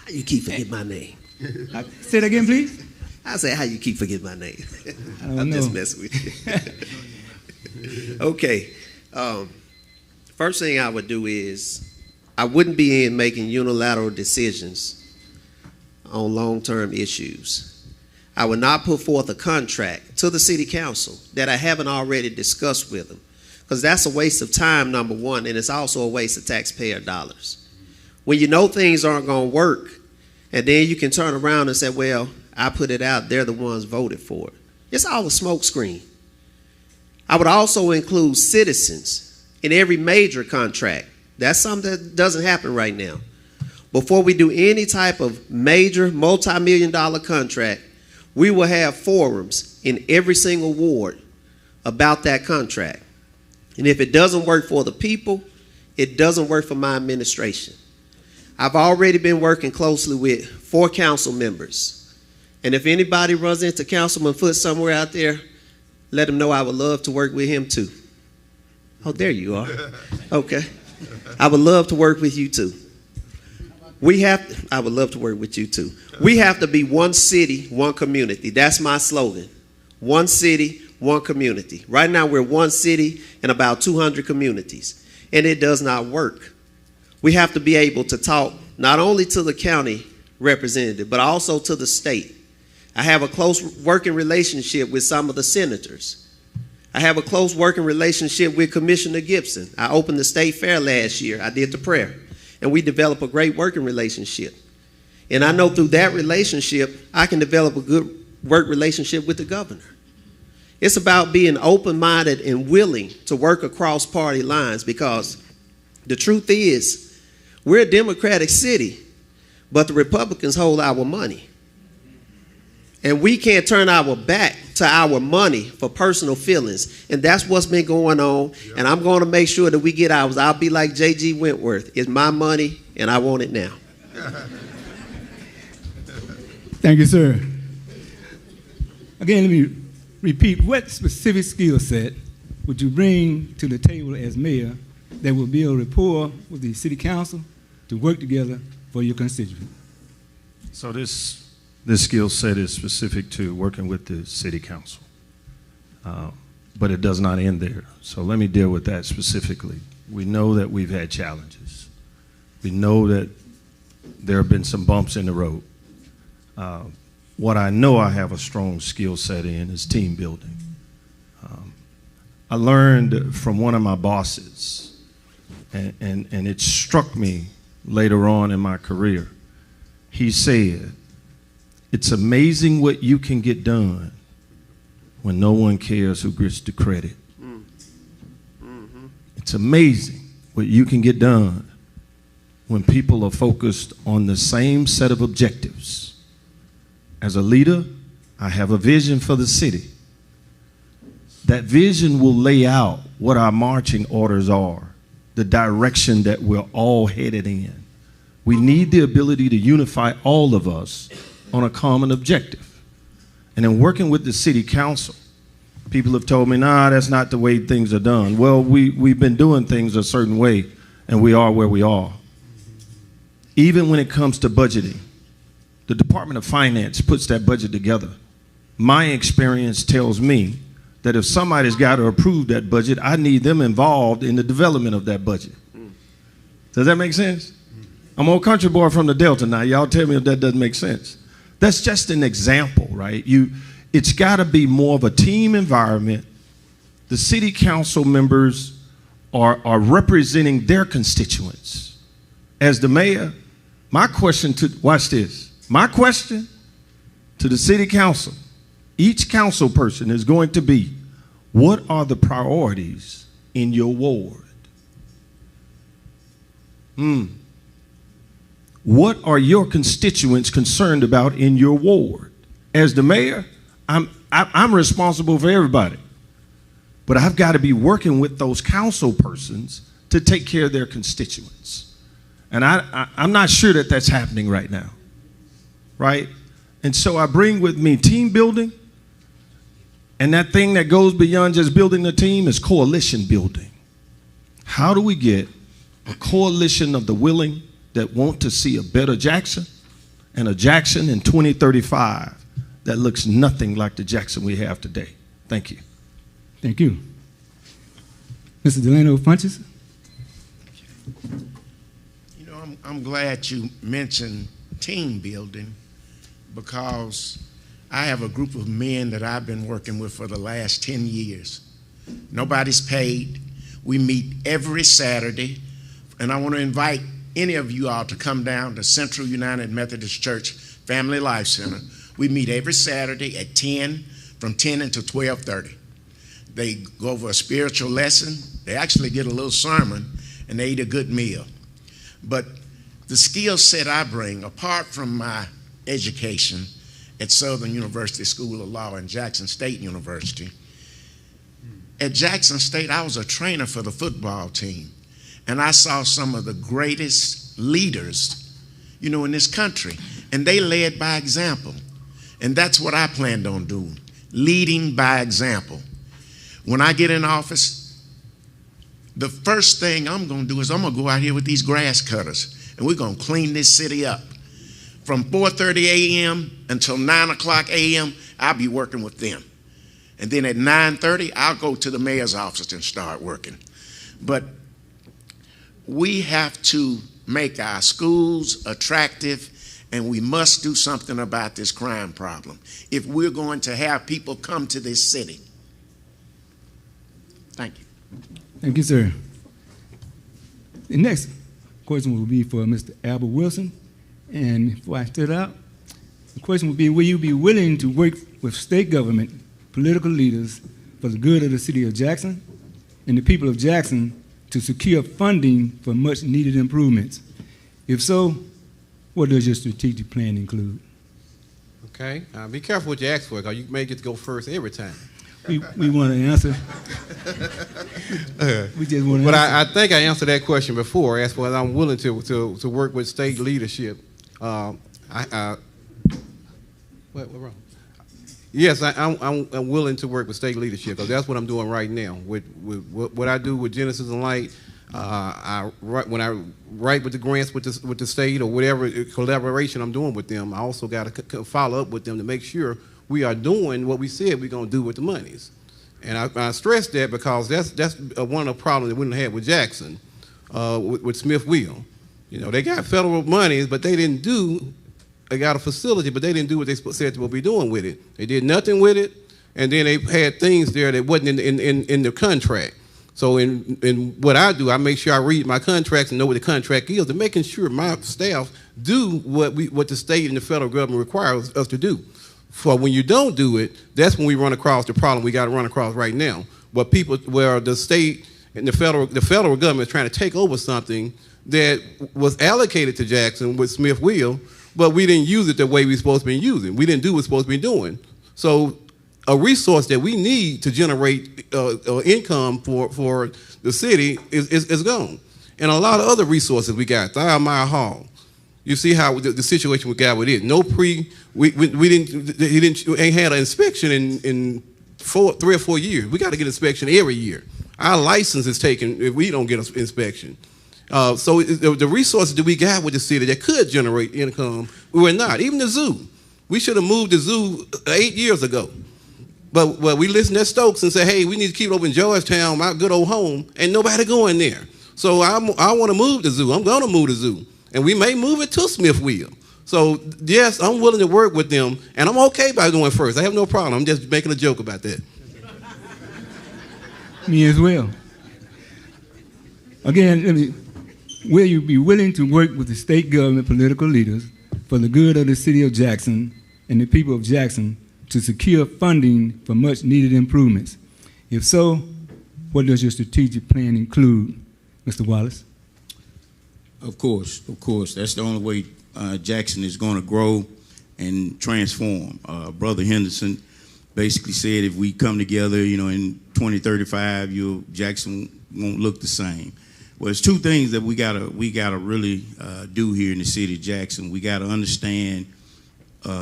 How you keep forgetting my name? Say it again, please. I say, how you keep forgetting my name? I don't I'm know. just messing with you. Okay. First thing I would do is I wouldn't be in making unilateral decisions on long-term issues. I would not put forth a contract to the city council that I haven't already discussed with them, because that's a waste of time, number one, and it's also a waste of taxpayer dollars. When you know things aren't going to work, and then you can turn around and say, well, I put it out, they're the ones voted for it. It's all a smoke screen. I would also include citizens in every major contract. That's something that doesn't happen right now. Before we do any type of major multi-million-dollar contract, we will have forums in every single ward about that contract. And if it doesn't work for the people, it doesn't work for my administration. I've already been working closely with 4 council members. And if anybody runs into Councilman Foote somewhere out there, let them know I would love to work with him too. Oh, there you are. Okay. I would love to work with you too. I would love to work with you too. We have to be one city, one community. That's my slogan. One city, one community. Right now we're one city and about 200 communities, and it does not work. We have to be able to talk not only to the county representative, but also to the state. I have a close working relationship with some of the senators. I have a close working relationship with Commissioner Gibson. I opened the state fair last year. I did the prayer. And we developed a great working relationship. And I know through that relationship, I can develop a good work relationship with the governor. It's about being open-minded and willing to work across party lines, because the truth is, we're a Democratic city, but the Republicans hold our money. And we can't turn our back to our money for personal feelings. And that's what's been going on. Yep. And I'm going to make sure that we get ours. I'll be like J.G. Wentworth. It's my money, and I want it now. Thank you, sir. Again, let me repeat. What specific skill set would you bring to the table as mayor that will build rapport with the city council to work together for your constituents? So this skill set is specific to working with the city council, but it does not end there. So let me deal with that specifically. We know that we've had challenges. We know that there have been some bumps in the road. What I know I have a strong skill set in is team building. I learned from one of my bosses, and it struck me later on in my career. He said, "It's amazing what you can get done when no one cares who gets the credit." It's amazing what you can get done when people are focused on the same set of objectives. As a leader, I have a vision for the city. That vision will lay out what our marching orders are, the direction that we're all headed in. We need the ability to unify all of us on a common objective. And in working with the city council, people have told me, nah, that's not the way things are done. Well, we've been doing things a certain way, and we are where we are. Even when it comes to budgeting, the Department of Finance puts that budget together. My experience tells me that if somebody's got to approve that budget, I need them involved in the development of that budget. Does that make sense? I'm a country boy from the Delta now. Y'all tell me if that doesn't make sense. That's just an example, right? It's got to be more of a team environment. The city council members are representing their constituents. As the mayor, my question to, watch this, my question to the city council, each council person is going to be, what are the priorities in your ward? What are your constituents concerned about in your ward? As the mayor, I'm responsible for everybody, but I've got to be working with those council persons to take care of their constituents. And I'm not sure that that's happening right now. right? And so I bring with me team building, and that thing that goes beyond just building a team is coalition building. How do we get a coalition of the willing that want to see a better Jackson and a Jackson in 2035 that looks nothing like the Jackson we have today? Thank you. Thank you. Mr. Delano Funches? You know, I'm glad you mentioned team building, because I have a group of men that I've been working with for the last 10 years. Nobody's paid. We meet every Saturday, and I want to invite any of you all to come down to Central United Methodist Church Family Life Center. We meet every Saturday at 10, from 10 until 12:30. They go over a spiritual lesson. They actually get a little sermon, and they eat a good meal. But the skill set I bring, apart from my education at Southern University School of Law and Jackson State University, at Jackson State, I was a trainer for the football team, and I saw some of the greatest leaders, you know, in this country, and they led by example. And that's what I planned on doing, leading by example. When I get in office, the first thing I'm going to do is I'm going to go out here with these grass cutters, and we're going to clean this city up. From 4:30 a.m. until 9 o'clock a.m., I'll be working with them. And then at 9:30, I'll go to the mayor's office and start working. But we have to make our schools attractive, and we must do something about this crime problem if we're going to have people come to this city. Thank you. Thank you, sir. The next question will be for Mr. Albert Wilson. And before I start out, the question would be, will you be willing to work with state government, political leaders, for the good of the city of Jackson and the people of Jackson to secure funding for much needed improvements? If so, what does your strategic plan include? Okay, be careful what you ask for, because you may get to go first every time. We want to answer. We just want to But answer. I think I answered that question before. As for I'm willing to work with state leadership. What wrong? Yes, I'm willing to work with state leadership, because that's what I'm doing right now. With what I do with Genesis and Light, when I write with the grants with the state or whatever collaboration I'm doing with them, I also got to follow up with them to make sure we are doing what we said we're going to do with the monies. And I stress that because that's one of the problems that we didn't have with Jackson, with Smith Wheel. You know, they got federal monies, but they got a facility, but they didn't do what they said they would be doing with it. They did nothing with it, and then they had things there that wasn't in the contract. So in what I do, I make sure I read my contracts and know what the contract is, and making sure my staff do what the state and the federal government requires us to do. For when you don't do it, that's when we run across the problem we got to run across right now, where the state and the federal government is trying to take over something that was allocated to Jackson with Smith Wheel, but we didn't use it the way we're supposed to be using. We didn't do what we're supposed to be doing. So a resource that we need to generate income for the city is gone. And a lot of other resources we got, 3 Mile Hall. You see how the situation we got with it. He ain't had an inspection in 3 or 4 years. We got to get inspection every year. Our license is taken if we don't get an inspection. So the resources that we got with the city that could generate income, we were not. Even the zoo. We should have moved the zoo 8 years ago. But we listened to Stokes and said, hey, we need to keep it open in Georgetown, my good old home, and nobody going there. So I want to move the zoo. I'm going to move the zoo. And we may move it to Smith Wheel. So, yes, I'm willing to work with them, and I'm okay by doing first. I have no problem. I'm just making a joke about that. Me as well. Again, will you be willing to work with the state government political leaders for the good of the city of Jackson and the people of Jackson to secure funding for much needed improvements? If so, what does your strategic plan include, Mr. Wallace? Of course. That's the only way Jackson is going to grow and transform. Brother Henderson basically said if we come together, in 2035, Jackson won't look the same. Well, there's 2 things that we gotta really do here in the city of Jackson. We gotta understand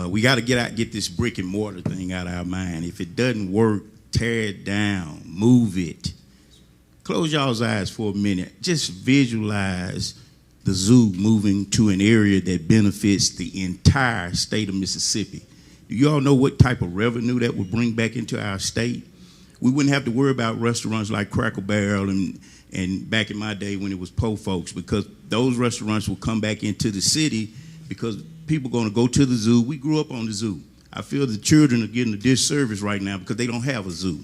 We got to get this brick and mortar thing out of our mind. If it doesn't work, tear it down, move it. Close y'all's eyes for a minute. Just visualize the zoo moving to an area that benefits the entire state of Mississippi. Do you all know what type of revenue that would bring back into our state? We wouldn't have to worry about restaurants like Cracker Barrel and back in my day when it was po' folks, because those restaurants will come back into the city because people are going to go to the zoo. We grew up on the zoo. I feel the children are getting a disservice right now because they don't have a zoo.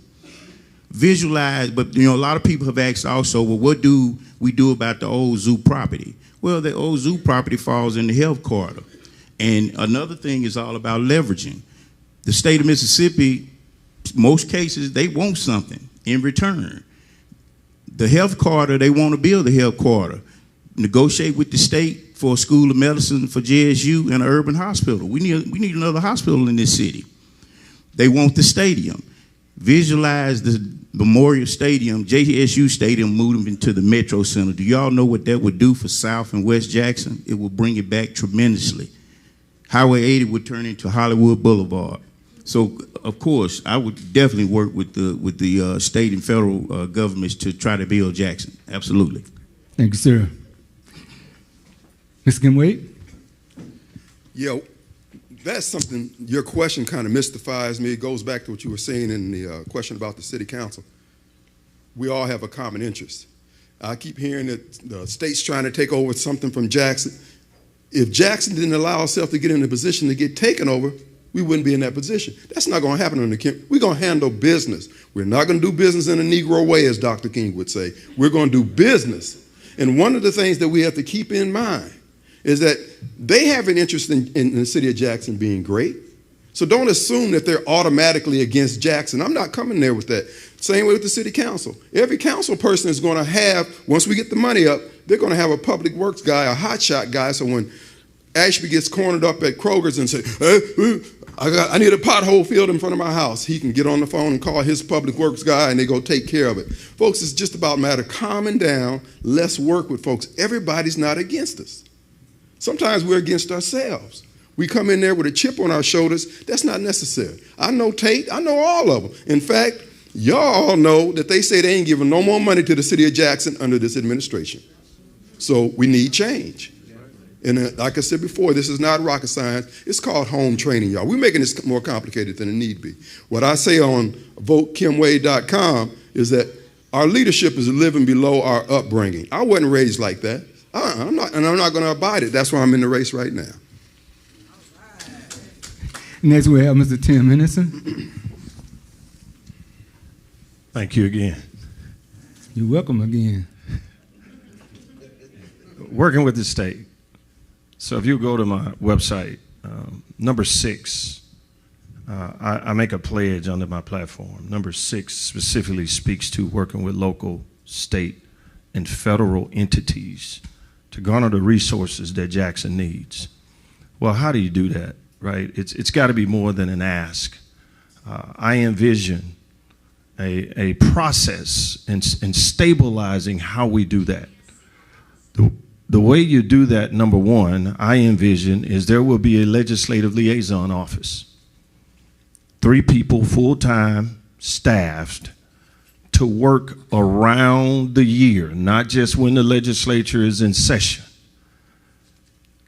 Visualize, but a lot of people have asked also, well, what do we do about the old zoo property? Well, the old zoo property falls in the health corridor. And another thing is all about leveraging. The state of Mississippi, most cases, they want something in return. The health corridor, they want to build a health corridor. Negotiate with the state for a school of medicine for JSU and an urban hospital. We need another hospital in this city. They want the stadium. Visualize the Memorial Stadium, JSU Stadium, moving into the Metro Center. Do y'all know what that would do for South and West Jackson? It would bring it back tremendously. Highway 80 would turn into Hollywood Boulevard. So, of course, I would definitely work with the state and federal governments to try to build Jackson. Absolutely. Thank you, sir. Mr. Kimwade? Yeah, that's something, your question kind of mystifies me. It goes back to what you were saying in the question about the city council. We all have a common interest. I keep hearing that the state's trying to take over something from Jackson. If Jackson didn't allow itself to get in a position to get taken over, we wouldn't be in that position. That's not going to happen on the King. We're going to handle business. We're not going to do business in a Negro way, as Dr. King would say. We're going to do business. And one of the things that we have to keep in mind is that they have an interest in the city of Jackson being great. So don't assume that they're automatically against Jackson. I'm not coming there with that. Same way with the city council. Every council person is going to have, once we get the money up, they're going to have a public works guy, a hotshot guy, so when Ashby gets cornered up at Kroger's and say, I need a pothole filled in front of my house, he can get on the phone and call his public works guy and they go take care of it. Folks, it's just about a matter of calming down, let's work with folks. Everybody's not against us. Sometimes we're against ourselves. We come in there with a chip on our shoulders. That's not necessary. I know Tate. I know all of them. In fact, y'all all know that they say they ain't giving no more money to the city of Jackson under this administration. So we need change. And like I said before, this is not rocket science. It's called home training, y'all. We're making this more complicated than it need be. What I say on votekimwade.com is that our leadership is living below our upbringing. I wasn't raised like that. I'm not going to abide it. That's why I'm in the race right now. Next we have Mr. Tim Henderson. Thank you again. You're welcome again. Working with the state. So if you go to my website, number 6, I make a pledge under my platform. Number 6 specifically speaks to working with local, state, and federal entities to garner the resources that Jackson needs. Well, how do you do that, right? It's got to be more than an ask. I envision a process in stabilizing how we do that. The way you do that, number 1, I envision, is there will be a legislative liaison office. 3 people, full-time, staffed, to work around the year, not just when the legislature is in session.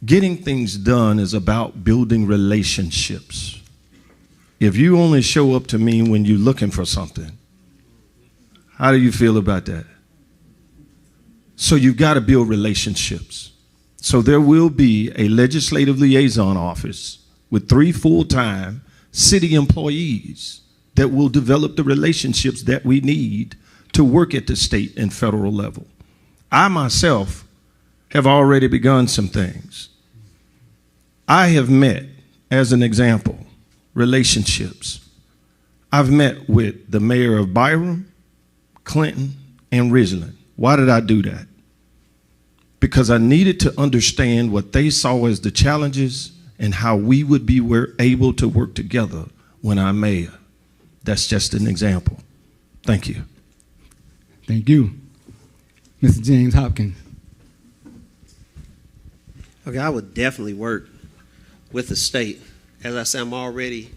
Getting things done is about building relationships. If you only show up to me when you're looking for something, how do you feel about that? So you've got to build relationships. So there will be a legislative liaison office with 3 full-time city employees that will develop the relationships that we need to work at the state and federal level. I myself have already begun some things. I have met, as an example, relationships. I've met with the mayor of Byram, Clinton, and Ridgeland. Why did I do that? Because I needed to understand what they saw as the challenges and how we would be able to work together when I'm mayor. That's just an example. Thank you. Thank you. Mr. James Hopkins. Okay, I would definitely work with the state As I said, I'm already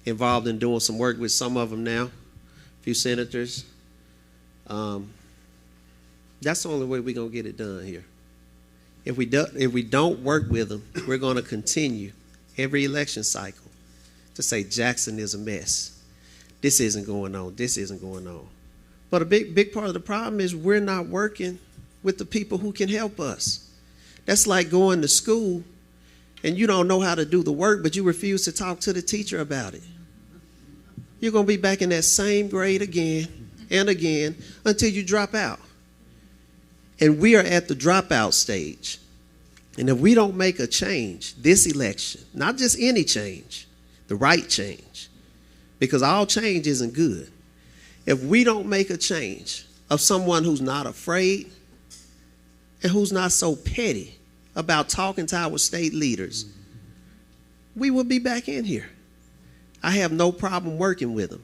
involved in doing some work with some of them now, a few senators. That's the only way we're going to get it done here. If we don't work with them, we're going to continue every election cycle to say Jackson is a mess. This isn't going on. This isn't going on. But a big part of the problem is we're not working with the people who can help us. That's like going to school and you don't know how to do the work, but you refuse to talk to the teacher about it. You're going to be back in that same grade again and again until you drop out. And we are at the dropout stage. And if we don't make a change this election, not just any change, the right change, because all change isn't good. If we don't make a change of someone who's not afraid and who's not so petty about talking to our state leaders, we will be back in here. I have no problem working with them.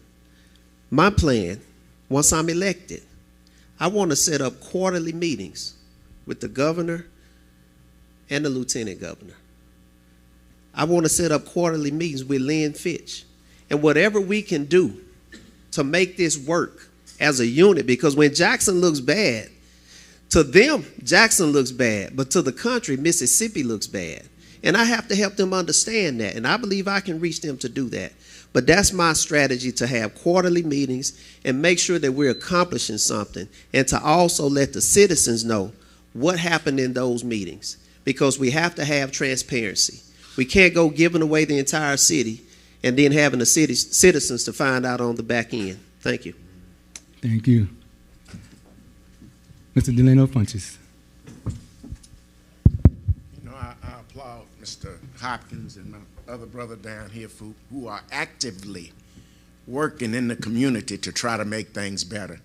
My plan, once I'm elected, I want to set up quarterly meetings with the governor and the lieutenant governor. I want to set up quarterly meetings with Lynn Fitch. And whatever we can do to make this work as a unit, because when Jackson looks bad, to them, Jackson looks bad, but to the country, Mississippi looks bad. And I have to help them understand that, and I believe I can reach them to do that. But that's my strategy, to have quarterly meetings and make sure that we're accomplishing something, and to also let the citizens know what happened in those meetings, because we have to have transparency. We can't go giving away the entire city and then having the citizens to find out on the back end. Thank you. Thank you. Mr. Delano Funches. You know, I applaud Mr. Hopkins and my other brother down here who are actively working in the community to try to make things better.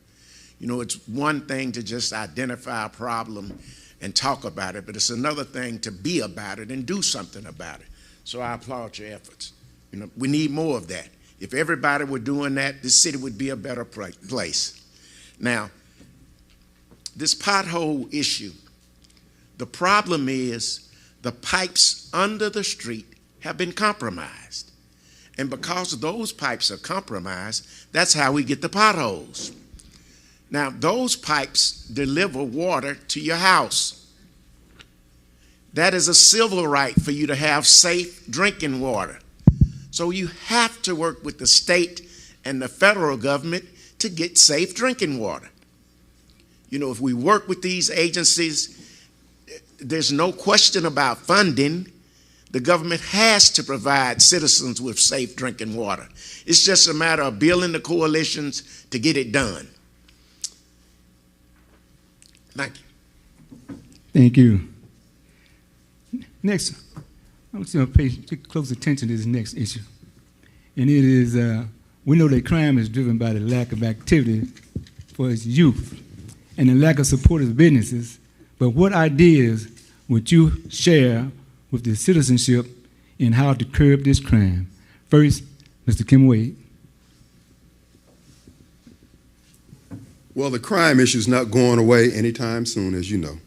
You know, it's one thing to just identify a problem and talk about it, but it's another thing to be about it and do something about it. So I applaud your efforts. You know, we need more of that. If everybody were doing that, this city would be a better place. Now, this pothole issue, the problem is the pipes under the street have been compromised. And because those pipes are compromised, that's how we get the potholes. Now, those pipes deliver water to your house. That is a civil right for you to have safe drinking water. So you have to work with the state and the federal government to get safe drinking water. You know, if we work with these agencies, there's no question about funding. The government has to provide citizens with safe drinking water. It's just a matter of building the coalitions to get it done. Thank you. Thank you. Next, I want you to pay close attention to this next issue. And it is, we know that crime is driven by the lack of activity for its youth and the lack of support of businesses. But what ideas would you share with the citizenship in how to curb this crime? First, Mr. Kim Wade. Well, the crime issue is not going away anytime soon, as you know.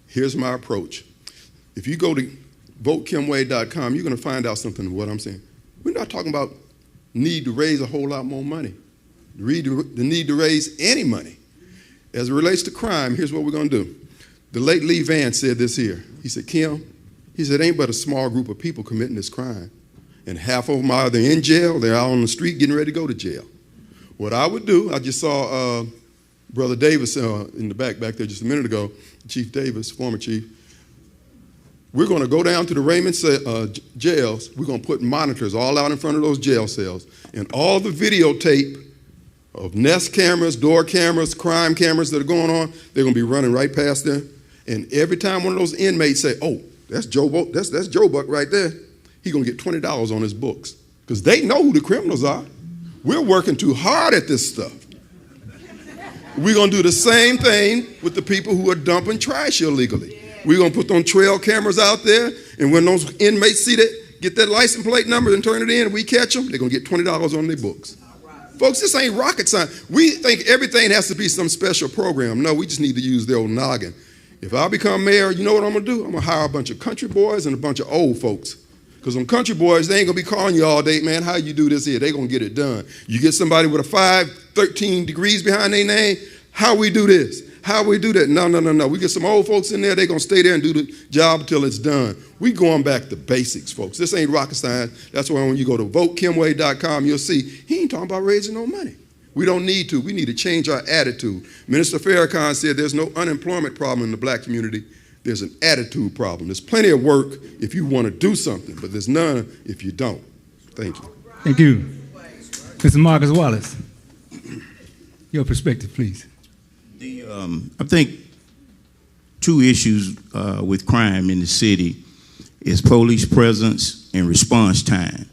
Here's my approach. If you go to votekimwade.com, you're going to find out something of what I'm saying. We're not talking about need to raise a whole lot more money, the need to raise any money. As it relates to crime, here's what we're going to do. The late Lee Vance said this here. He said, Kim, he said, ain't but a small group of people committing this crime. And half of them are either in jail, they're out on the street getting ready to go to jail. What I would do, I just saw Brother Davis in the back there just a minute ago, Chief Davis, former chief. We're going to go down to the Raymond jails. We're going to put monitors all out in front of those jail cells. And all the videotape of Nest cameras, door cameras, crime cameras that are going on, they're going to be running right past there. And every time one of those inmates say, oh, that's Joe Buck right there, he's going to get $20 on his books. Because they know who the criminals are. We're working too hard at this stuff. We're going to do the same thing with the people who are dumping trash illegally. We're going to put those trail cameras out there, and when those inmates see that, get that license plate number and turn it in, and we catch them, they're going to get $20 on their books. Folks, this ain't rocket science. We think everything has to be some special program. No, we just need to use their old noggin. If I become mayor, you know what I'm going to do? I'm going to hire a bunch of country boys and a bunch of old folks Because them country boys, they ain't going to be calling you all day, man, how you do this here? They going to get it done. You get somebody with a 13 degrees behind their name, how we do this? How we do that? No. We get some old folks in there, they're going to stay there and do the job until it's done. We going back to basics, folks. This ain't rocket science. That's why when you go to votekimway.com, you'll see he ain't talking about raising no money. We don't need to. We need to change our attitude. Minister Farrakhan said there's no unemployment problem in the black community. There's an attitude problem. There's plenty of work if you want to do something, but there's none if you don't. Thank you. Thank you. Mr. Marcus Wallace, your perspective, please. I think two issues with crime in the city is police presence and response time.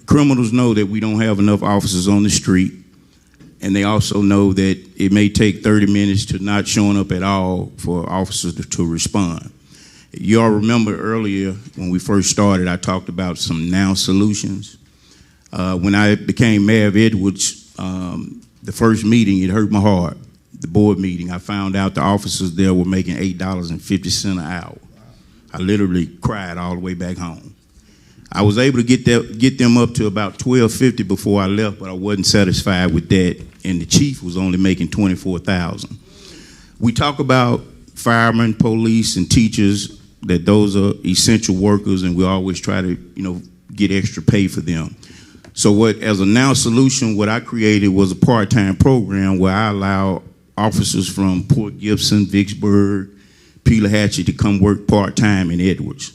Criminals know that we don't have enough officers on the street, and they also know that it may take 30 minutes to not showing up at all for officers to respond. You all remember earlier when we first started, I talked about some now solutions. When I became mayor of Edwards, the first meeting, it hurt my heart. The board meeting, I found out the officers there were making $8.50 an hour. I literally cried all the way back home. I was able to get them up to about $12.50 before I left, but I wasn't satisfied with that, and the chief was only making $24,000. We talk about firemen, police, and teachers, that those are essential workers, and we always try to, get extra pay for them. So as a now solution, what I created was a part-time program where I allow officers from Port Gibson, Vicksburg, Pelahatchie to come work part-time in Edwards.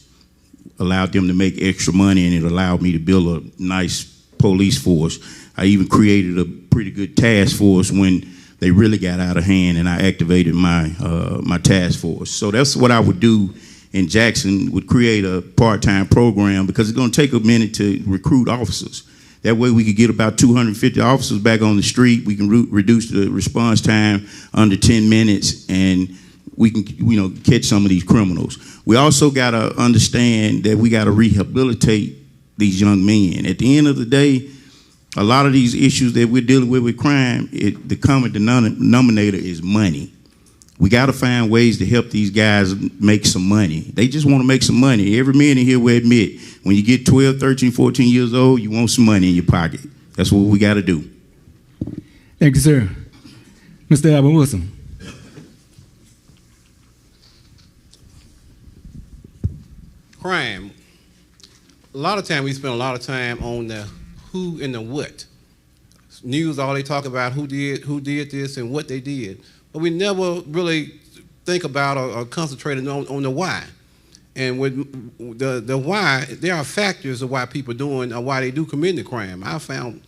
Allowed them to make extra money, and it allowed me to build a nice police force. I even created a pretty good task force when they really got out of hand, and I activated my task force. So that's what I would do in Jackson, would create a part-time program, because it's going to take a minute to recruit officers. That way we could get about 250 officers back on the street. We can reduce the response time under 10 minutes, and we can, catch some of these criminals. We also got to understand that we got to rehabilitate these young men. At the end of the day, a lot of these issues that we're dealing with crime, the common denominator is money. We got to find ways to help these guys make some money. They just want to make some money. Every man in here will admit, when you get 12, 13, 14 years old, you want some money in your pocket. That's what we got to do. Thank you, sir. Mr. Albert Wilson. Crime. A lot of time we spend a lot of time on the who and the what. News, all they talk about who did this and what they did. But we never really think about or concentrate on the why. And with the why, there are factors of why people are doing or why they do commit the crime. I found,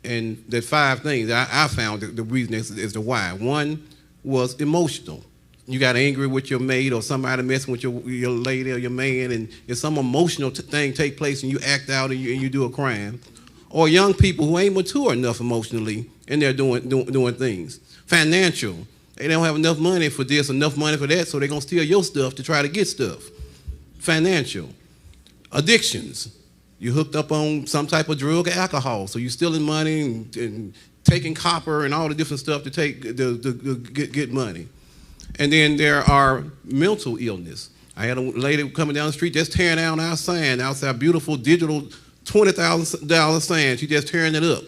and the 5 things I found the reason is the why. One was emotional. You got angry with your mate or somebody messing with your lady or your man, and if some emotional thing take place and you act out and you do a crime. Or young people who ain't mature enough emotionally and they're doing things. Financial. They don't have enough money for this, enough money for that, so they're going to steal your stuff to try to get stuff. Financial. Addictions. You hooked up on some type of drug or alcohol, so you're stealing money and taking copper and all the different stuff to get money. And then there are mental illness. I had a lady coming down the street just tearing down our sign, outside beautiful digital $20,000 sign. She just tearing it up.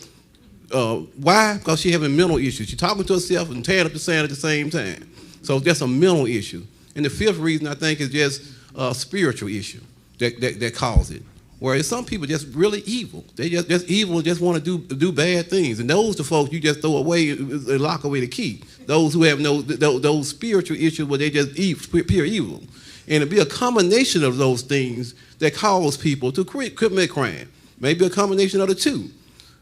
Why? Because she having mental issues. She's talking to herself and tearing up the sign at the same time. So that's a mental issue. And the 5th reason, I think, is just a spiritual issue that causes it. Whereas some people just really evil. They just evil, just want to do bad things. And those the folks you just throw away and lock away the key. Those who have those spiritual issues where they just pure evil. And it'd be a combination of those things that cause people to commit crime. Maybe a combination of the two.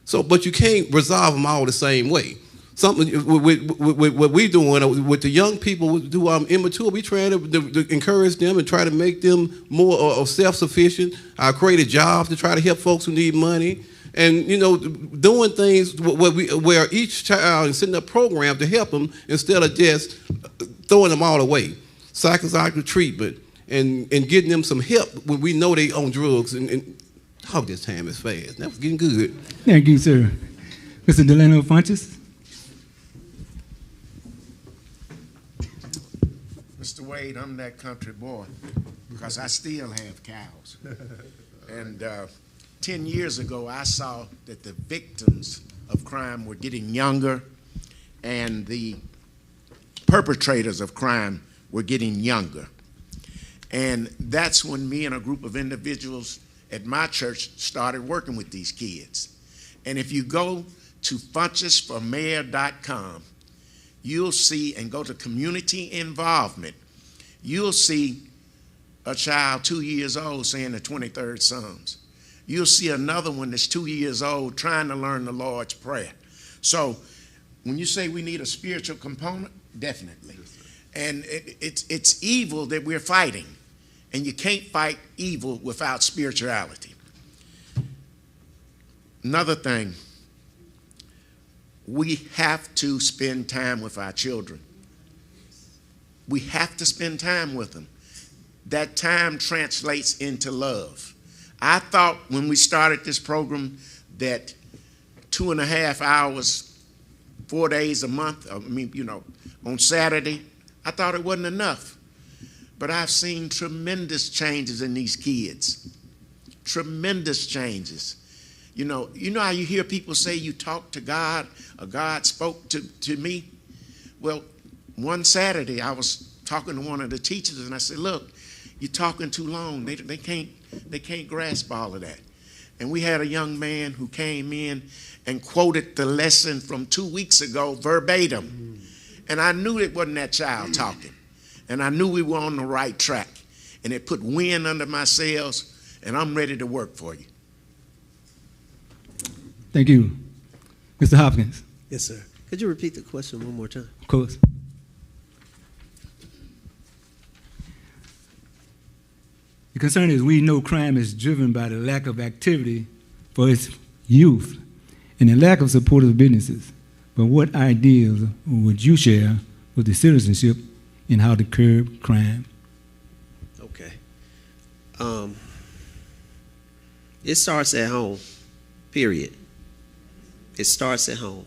So, but you can't resolve them all the same way. Something with what we're doing with the young people who are immature, we trying to encourage them and try to make them more self-sufficient. I created jobs to try to help folks who need money, and doing things where each child is setting up programs to help them instead of just throwing them all away. Psychological treatment and getting them some help when we know they on drugs and this time is fast. That was getting good. Thank you, sir. Mr. Delano Funches. Mr. Wade, I'm that country boy because I still have cows. And 10 years ago, I saw that the victims of crime were getting younger and the perpetrators of crime were getting younger. And that's when me and a group of individuals at my church started working with these kids. And if you go to funchesformayor.com, you'll see, and go to community involvement, you'll see a child 2 years old saying the 23rd Psalms. You'll see another one that's 2 years old trying to learn the Lord's Prayer. So when you say we need a spiritual component, definitely. And it's evil that we're fighting. And you can't fight evil without spirituality. Another thing, we have to spend time with our children. We have to spend time with them. That time translates into love. I thought when we started this program that 2.5 hours, 4 days a month, on Saturday, I thought it wasn't enough. But I've seen tremendous changes in these kids. Tremendous changes. You know how you hear people say you talk to God, or God spoke to me? Well, one Saturday I was talking to one of the teachers and I said, look, you're talking too long. They can't grasp all of that. And we had a young man who came in and quoted the lesson from 2 weeks ago verbatim. And I knew it wasn't that child talking. And I knew we were on the right track. And it put wind under my sails, and I'm ready to work for you. Thank you. Mr. Hopkins. Yes, sir. Could you repeat the question one more time? Of course. The concern is we know crime is driven by the lack of activity for its youth and the lack of supportive businesses. But what ideas would you share with the citizenship in how to curb crime? Okay. It starts at home, period. It starts at home.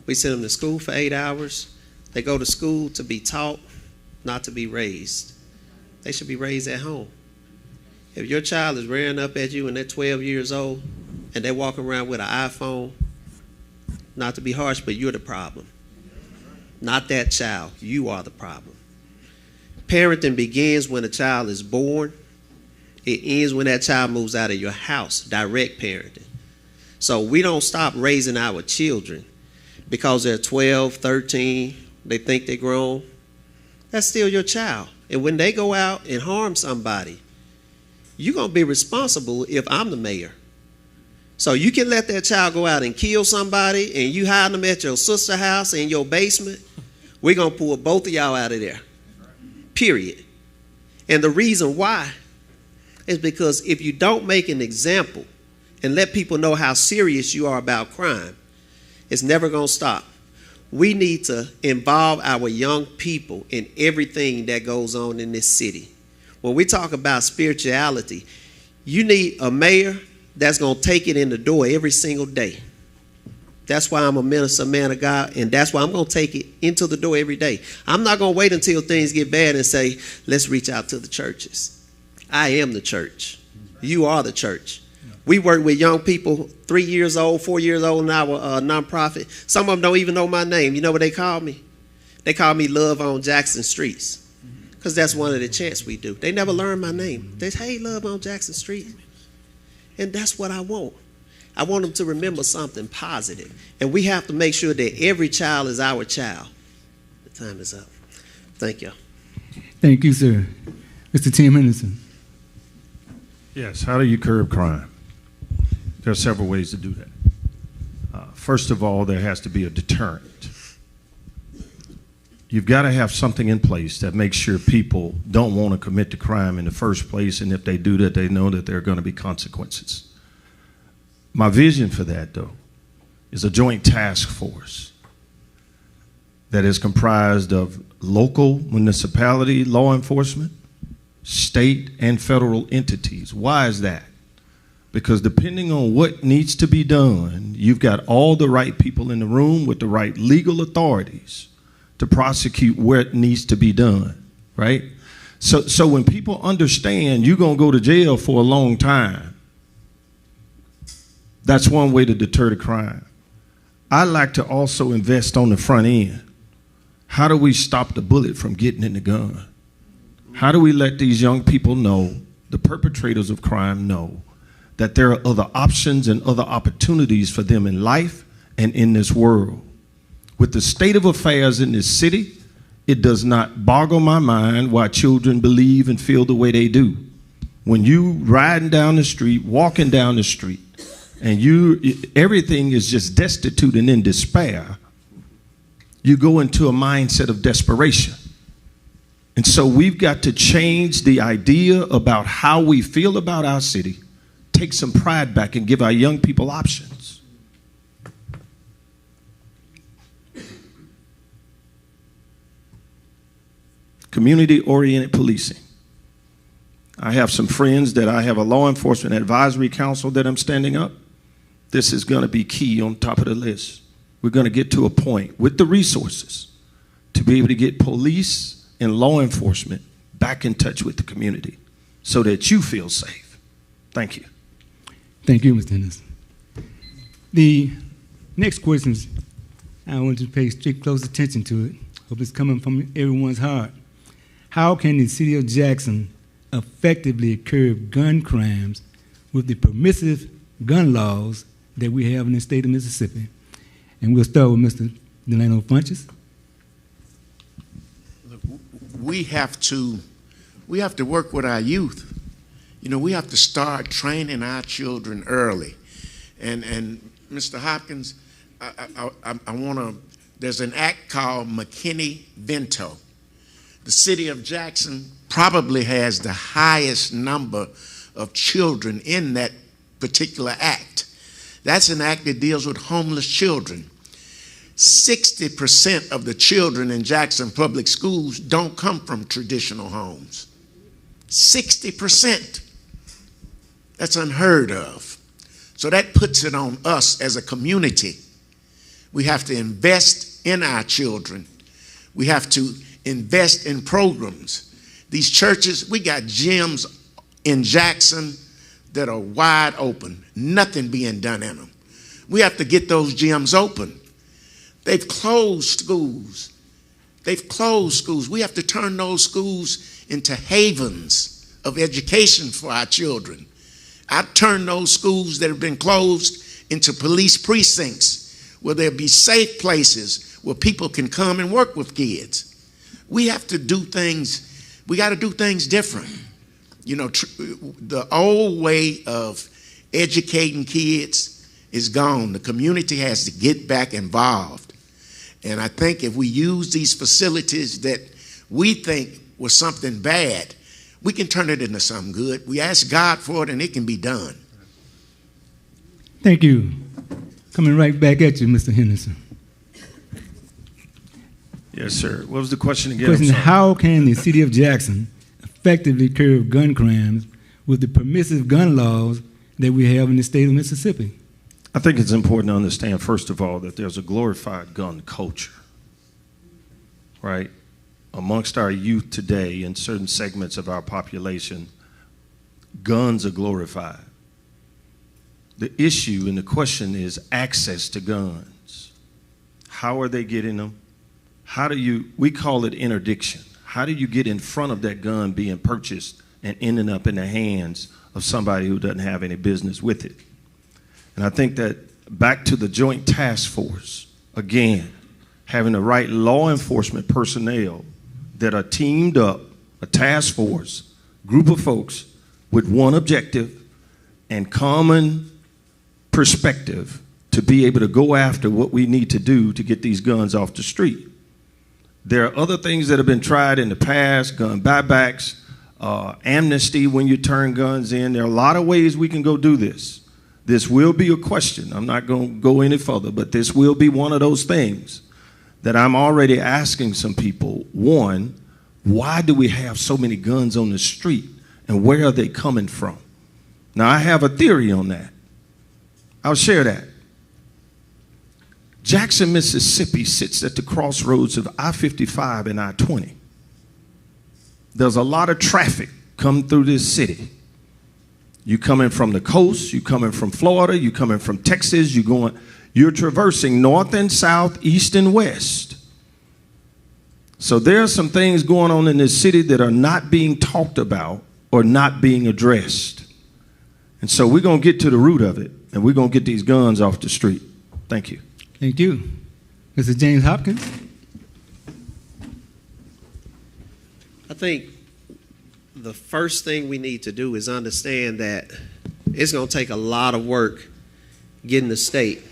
We send them to school for 8 hours. They go to school to be taught, not to be raised. They should be raised at home. If your child is rearing up at you and they're 12 years old and they're walking around with an iPhone, not to be harsh, but you're the problem. Not that child. You are the problem. Parenting begins when a child is born. It ends when that child moves out of your house, direct parenting. So we don't stop raising our children because they're 12, 13, they think they're grown. That's still your child. And when they go out and harm somebody, you're going to be responsible if I'm the mayor. So you can let that child go out and kill somebody and you hide them at your sister's house in your basement. We're going to pull both of y'all out of there, period. And the reason why is because if you don't make an example and let people know how serious you are about crime, it's never going to stop. We need to involve our young people in everything that goes on in this city. When we talk about spirituality, you need a mayor that's going to take it in the door every single day. That's why I'm a minister, man of God, and that's why I'm going to take it into the door every day. I'm not going to wait until things get bad and say, let's reach out to the churches. I am the church. You are the church. We work with young people 3 years old, 4 years old in our nonprofit. Some of them don't even know my name. You know what they call me? They call me Love on Jackson Streets because that's one of the chants we do. They never learn my name. They say, hey, Love on Jackson Street. And that's what I want. I want them to remember something positive. And we have to make sure that every child is our child. The time is up. Thank you. Thank you, sir. Mr. Tim Henderson. Yes, how do you curb crime? There are several ways to do that. First of all, there has to be a deterrent. You've got to have something in place that makes sure people don't want to commit the crime in the first place, and if they do that, they know that there are going to be consequences. My vision for that, though, is a joint task force that is comprised of local municipality law enforcement, state and federal entities. Why is that? Because depending on what needs to be done, you've got all the right people in the room with the right legal authorities to prosecute where it needs to be done, right? So when people understand you're going to go to jail for a long time, that's one way to deter the crime. I like to also invest on the front end. How do we stop the bullet from getting in the gun? How do we let these young people know, the perpetrators of crime know, that there are other options and other opportunities for them in life and in this world? With the state of affairs in this city, it does not boggle my mind why children believe and feel the way they do. When you riding down the street, walking down the street, and everything is just destitute and in despair, you go into a mindset of desperation. And so we've got to change the idea about how we feel about our city, take some pride back, and give our young people options. Community-oriented policing. I have some friends that I have a law enforcement advisory council that I'm standing up. This is going to be key on top of the list. We're going to get to a point with the resources to be able to get police and law enforcement back in touch with the community so that you feel safe. Thank you. Thank you, Mr. Henderson. The next questions, I want you to pay strict close attention to it. Hope it's coming from everyone's heart. How can the city of Jackson effectively curb gun crimes with the permissive gun laws that we have in the state of Mississippi? And we'll start with Mr. Delano Funches. We have to work with our youth. You know, we have to start training our children early. And Mr. Hopkins, I want to, there's an act called McKinney-Vento. The city of Jackson probably has the highest number of children in that particular act. That's an act that deals with homeless children. 60% of the children in Jackson public schools don't come from traditional homes. 60%. That's unheard of. So that puts it on us as a community. We have to invest in our children. We have to invest in programs. These churches, we got gyms in Jackson that are wide open, nothing being done in them. We have to get those gyms open. They've closed schools. They've closed schools. We have to turn those schools into havens of education for our children. I've turned those schools that have been closed into police precincts where there'll be safe places where people can come and work with kids. We have to do things, we got to do things different. You know, the old way of educating kids is gone. The community has to get back involved. And I think if we use these facilities that we think was something bad, we can turn it into something good. We ask God for it and it can be done. Thank you. Coming right back at you, Mr. Henderson. Yes, sir. What was the question again? Question, how can the city of Jackson effectively curb gun crimes with the permissive gun laws that we have in the state of Mississippi? I think it's important to understand, first of all, that there's a glorified gun culture, right? Amongst our youth today, in certain segments of our population, guns are glorified. The issue and the question is access to guns. How are they getting them? How do you, we call it interdiction. How do you get in front of that gun being purchased and ending up in the hands of somebody who doesn't have any business with it? And I think that back to the joint task force, again, having the right law enforcement personnel that are teamed up, a task force, group of folks with one objective and common perspective to be able to go after what we need to do to get these guns off the street. There are other things that have been tried in the past, gun buybacks, amnesty when you turn guns in. There are a lot of ways we can go do this. This will be a question. I'm not going to go any further, but this will be one of those things that I'm already asking some people. One, why do we have so many guns on the street, and where are they coming from? Now, I have a theory on that. I'll share that. Jackson, Mississippi sits at the crossroads of I-55 and I-20. there's a lot of traffic come through this city. You coming from the coast, you coming from Florida, you coming from Texas, you're traversing north and south, east and west. So there are some things going on in this city that are not being talked about or not being addressed. And so we're going to get to the root of it, and we're going to get these guns off the street. Thank you. Thank you. Mr. James Hopkins. I think the first thing we need to do is understand that it's going to take a lot of work getting the state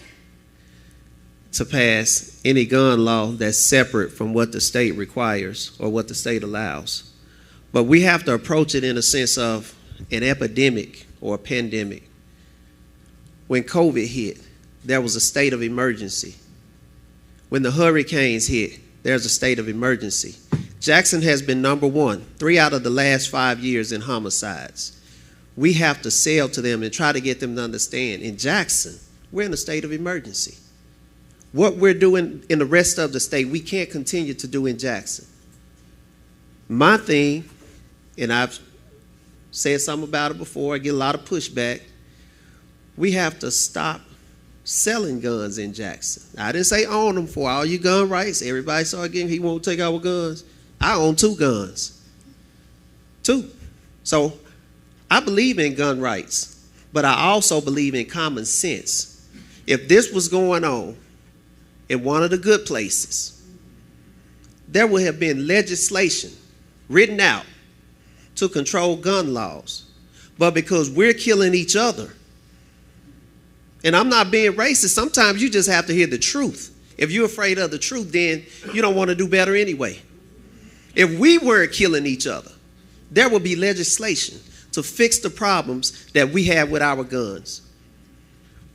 to pass any gun law that's separate from what the state requires or what the state allows. But we have to approach it in a sense of an epidemic or a pandemic. When COVID hit, there was a state of emergency. When the hurricanes hit, there's a state of emergency. Jackson has been number one 3 out of the last 5 years in homicides. We have to sell to them and try to get them to understand, in Jackson, we're in a state of emergency. What we're doing in the rest of the state, we can't continue to do in Jackson. My thing, and I've said something about it before, I get a lot of pushback, we have to stop selling guns in Jackson. I didn't say own them for all you gun rights. Everybody started getting, he won't take our guns. I own 2 guns. 2. So I believe in gun rights, but I also believe in common sense. If this was going on in one of the good places, there would have been legislation written out to control gun laws. But because we're killing each other, and I'm not being racist, sometimes you just have to hear the truth. If you're afraid of the truth, then you don't want to do better anyway. If we weren't killing each other, there would be legislation to fix the problems that we have with our guns.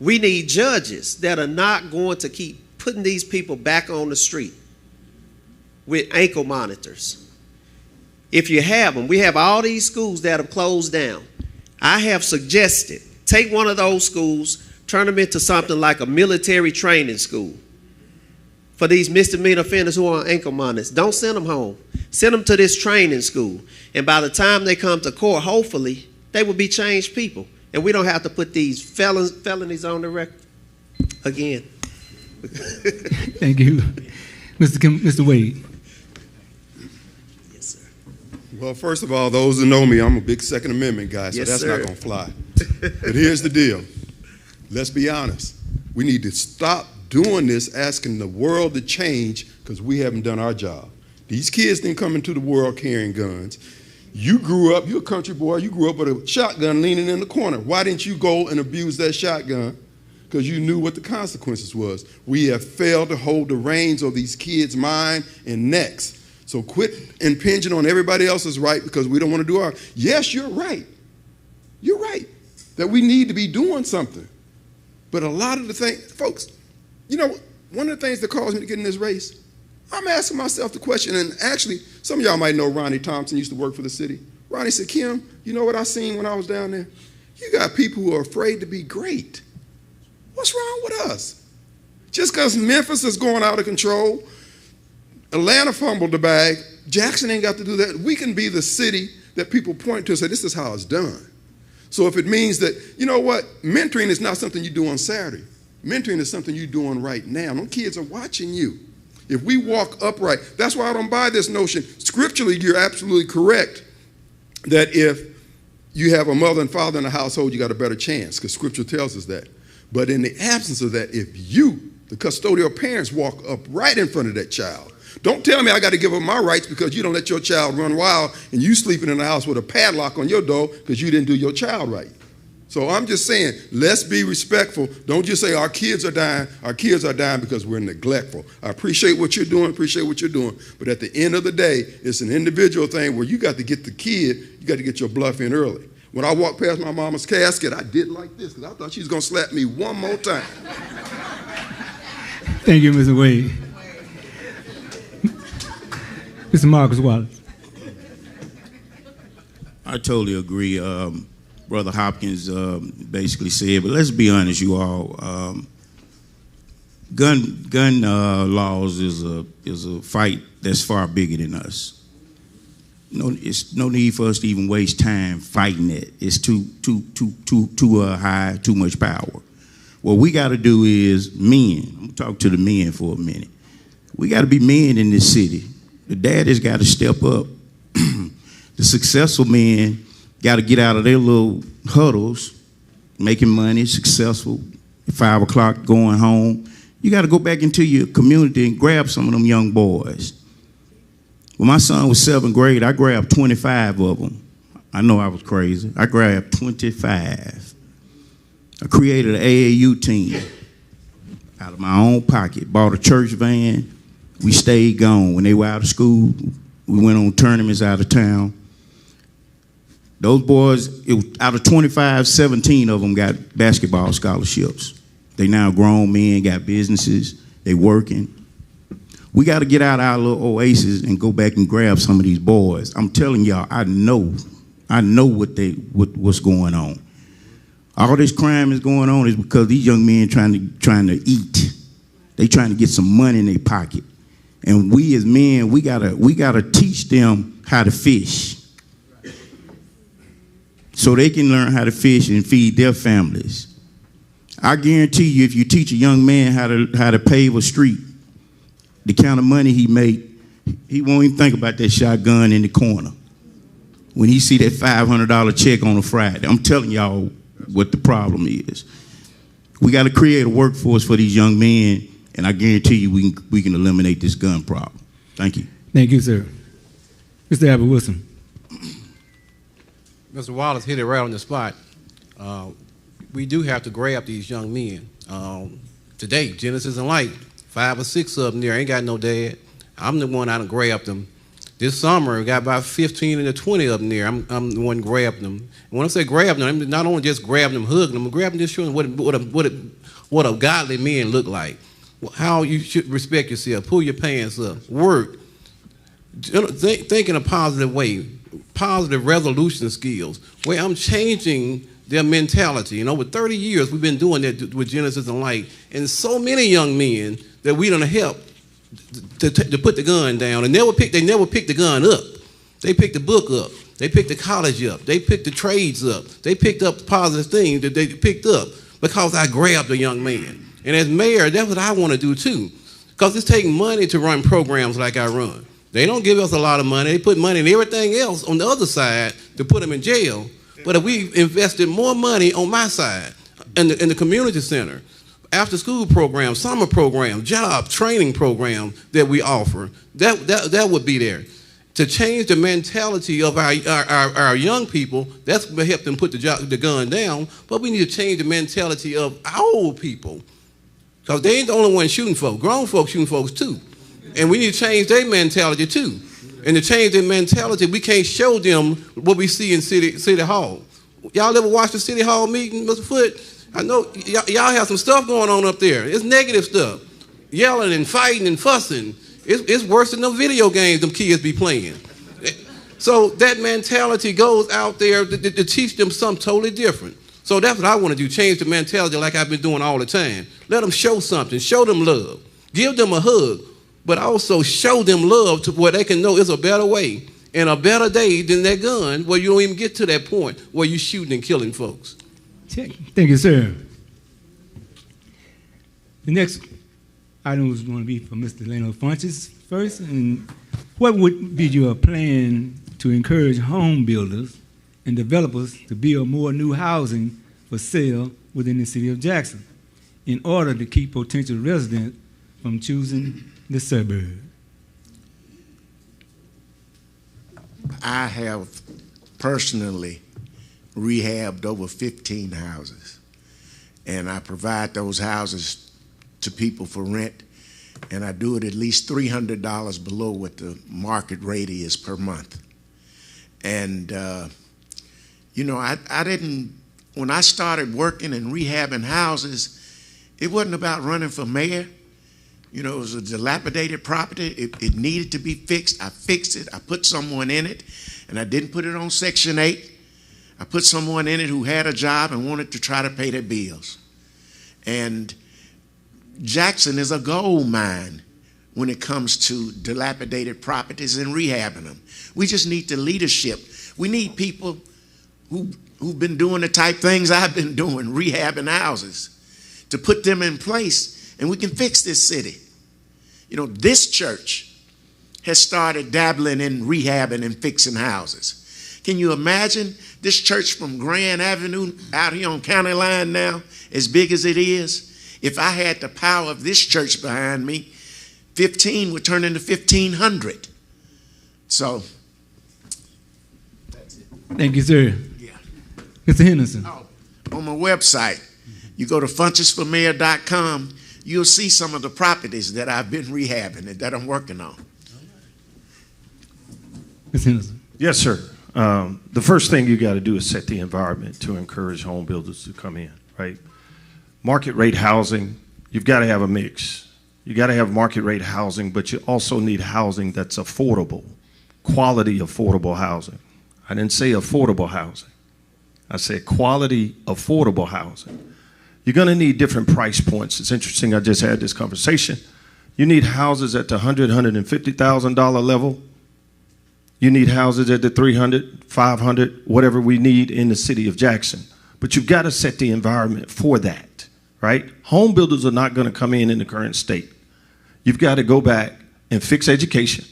We need judges that are not going to keep putting these people back on the street with ankle monitors. If you have them, we have all these schools that have closed down. I have suggested, take one of those schools, turn them into something like a military training school for these misdemeanor offenders who are on ankle monitors. Don't send them home. Send them to this training school. And by the time they come to court, hopefully, they will be changed people. And we don't have to put these felonies on the record again. Thank you. Mr. Wade. Yes, sir. Well, first of all, those who know me, I'm a big Second Amendment guy, so Yes, that's sir. not going to fly. But here's the deal. Let's be honest. We need to stop doing this, asking the world to change, because we haven't done our job. These kids didn't come into the world carrying guns. You grew up, you're a country boy, you grew up with a shotgun leaning in the corner. Why didn't you go and abuse that shotgun? Because you knew what the consequences was. We have failed to hold the reins of these kids' mind and necks. So quit impinging on everybody else's right because we don't want to do our. Yes, you're right. You're right that we need to be doing something. But a lot of the things, folks, you know, one of the things that caused me to get in this race, I'm asking myself the question, and actually, some of y'all might know Ronnie Thompson used to work for the city. Ronnie said, Kim, you know what I seen when I was down there? You got people who are afraid to be great. What's wrong with us? Just because Memphis is going out of control, Atlanta fumbled the bag, Jackson ain't got to do that. We can be the city that people point to and say, this is how it's done. So if it means that, you know what, mentoring is not something you do on Saturday. Mentoring is something you're doing right now. Those kids are watching you. If we walk upright, that's why I don't buy this notion. Scripturally, you're absolutely correct that if you have a mother and father in the household, you got a better chance, because Scripture tells us that. But in the absence of that, if you, the custodial parents, walk up right in front of that child, don't tell me I got to give up my rights because you don't let your child run wild and you sleeping in the house with a padlock on your door because you didn't do your child right. So I'm just saying, let's be respectful. Don't just say our kids are dying. Our kids are dying because we're neglectful. I appreciate what you're doing, But at the end of the day, it's an individual thing where you got to get the kid, you got to get your bluff in early. When I walked past my mama's casket, I did like this because I thought she was going to slap me one more time. Thank you, Mr. Wade. Mr. Marcus Wallace. I totally agree. Brother Hopkins basically said, but let's be honest, you all. Gun laws is a fight that's far bigger than us. it's no need for us to even waste time fighting it. It's too high, too much power. What we got to do is men. I'm gonna talk to the men for a minute. We got to be men in this city. The daddies got to step up. The successful men got to get out of their little huddles, making money, successful. 5 o'clock, going home. You got to go back into your community and grab some of them young boys. When my son was 7th grade, I grabbed 25 of them. I know I was crazy. I grabbed 25. I created an AAU team out of my own pocket, bought a church van. We stayed gone. When they were out of school, we went on tournaments out of town. Those boys, out of 25, 17 of them got basketball scholarships. They now grown men, got businesses, they working. We got to get out our little oasis and go back and grab some of these boys. I'm telling y'all, I know what's going on. All this crime is going on is because these young men trying to eat. They trying to get some money in their pocket. And we as men, we gotta teach them how to fish, so they can learn how to fish and feed their families. I guarantee you, if you teach a young man how to pave a street, the kind of money he make, he won't even think about that shotgun in the corner when he see that $500 check on a Friday. I'm telling y'all what the problem is. We got to create a workforce for these young men, and I guarantee you we can eliminate this gun problem. Thank you. Thank you, sir. Mr. Albert Wilson. Mr. Wallace hit it right on the spot. We do have to grab these young men. Today, Genesis and Light, 5 or 6 of them there ain't got no dad. I'm the one out and grabbed them. This summer, we got about 15 to 20 of them there. I'm the one grabbing them. And when I say grabbing them, I'm not only just grabbing them, hugging them, I'm grabbing them, just showing what a godly man look like. How you should respect yourself, pull your pants up, work, think in a positive way, positive resolution skills, where I'm changing their mentality. You know, with 30 years, we've been doing that with Genesis and Light, and so many young men that we done helped to put the gun down, and they never picked the gun up. They picked the book up. They picked the college up. They picked the trades up. They picked up positive things that they picked up because I grabbed a young man. And as mayor, that's what I want to do too, because it's taking money to run programs like I run. They don't give us a lot of money. They put money in everything else on the other side to put them in jail. But if we invested more money on my side, in the community center, after school programs, summer programs, job training programs that we offer, that would be there. To change the mentality of our young people, that's what help them put the gun down, but we need to change the mentality of our old people. Because they ain't the only one shooting folks. Grown folks shooting folks too. And we need to change their mentality too. And to change their mentality, we can't show them what we see in City Hall. Y'all ever watch the City Hall meeting, Mr. Foote? I know y'all have some stuff going on up there. It's negative stuff. Yelling and fighting and fussing. It's worse than the video games them kids be playing. So that mentality goes out there to teach them something totally different. So that's what I want to do, change the mentality like I've been doing all the time. Let them show something, show them love. Give them a hug, but also show them love to where they can know it's a better way and a better day than that gun where you don't even get to that point where you're shooting and killing folks. Thank you, sir. The next item was going to be for Mr. Leno Funches first. And what would be your plan to encourage home builders and developers to build more new housing for sale within the city of Jackson in order to keep potential residents from choosing the suburb? I have personally rehabbed over 15 houses, and I provide those houses to people for rent, and I do it at least $300 below what the market rate is per month. And you know, I didn't, when I started working and rehabbing houses, it wasn't about running for mayor. You know, it was a dilapidated property. It needed to be fixed. I fixed it. I put someone in it, and I didn't put it on Section 8. I put someone in it who had a job and wanted to try to pay their bills. And Jackson is a gold mine when it comes to dilapidated properties and rehabbing them. We just need the leadership. We need people who've been doing the type things I've been doing, rehabbing houses, to put them in place, and we can fix this city. You know, this church has started dabbling in rehabbing and fixing houses. Can you imagine this church from Grand Avenue out here on County Line now, as big as it is? If I had the power of this church behind me, 15 would turn into 1,500. So, that's it. Thank you, sir. Yeah. Mr. Henderson. Oh, on my website, you go to funchesformayor.com, you'll see some of the properties that I've been rehabbing and that I'm working on. Mr. Henderson. Yes, sir. The first thing you got to do is set the environment to encourage home builders to come in, right? Market rate housing, you've got to have a mix. You got to have market rate housing, but you also need housing that's affordable, quality affordable housing. I didn't say affordable housing. I said quality affordable housing. You're going to need different price points. It's interesting, I just had this conversation. You need houses at the $100,000, $150,000 level. You need houses at the $300,000, $500,000, whatever we need in the city of Jackson. But you've got to set the environment for that, right? Home builders are not going to come in the current state. You've got to go back and fix education.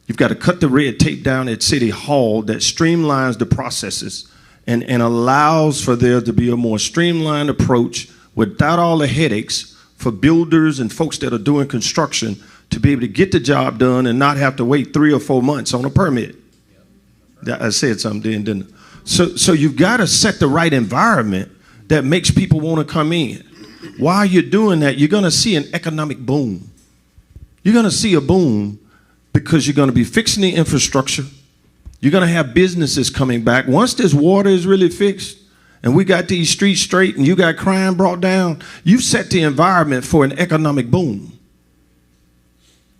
You've got to cut the red tape down at City Hall that streamlines the processes and allows for there to be a more streamlined approach without all the headaches for builders and folks that are doing construction to be able to get the job done and not have to wait 3 or 4 months on a permit. I said something, didn't I? So you've got to set the right environment that makes people want to come in. While you're doing that, you're going to see an economic boom. You're going to see a boom because you're going to be fixing the infrastructure. You're going to have businesses coming back. Once this water is really fixed and we got these streets straight and you got crime brought down, you've set the environment for an economic boom.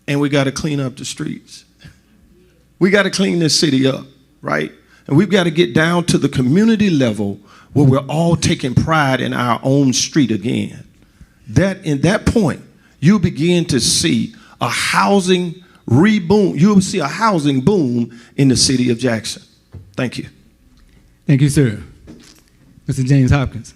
And we got to clean up the streets. We got to clean this city up, right? And we've got to get down to the community level where we're all taking pride in our own street again. In that point, you begin to see a housing reboom. You'll see a housing boom in the city of Jackson. Thank you. Thank you, sir. Mr. James Hopkins.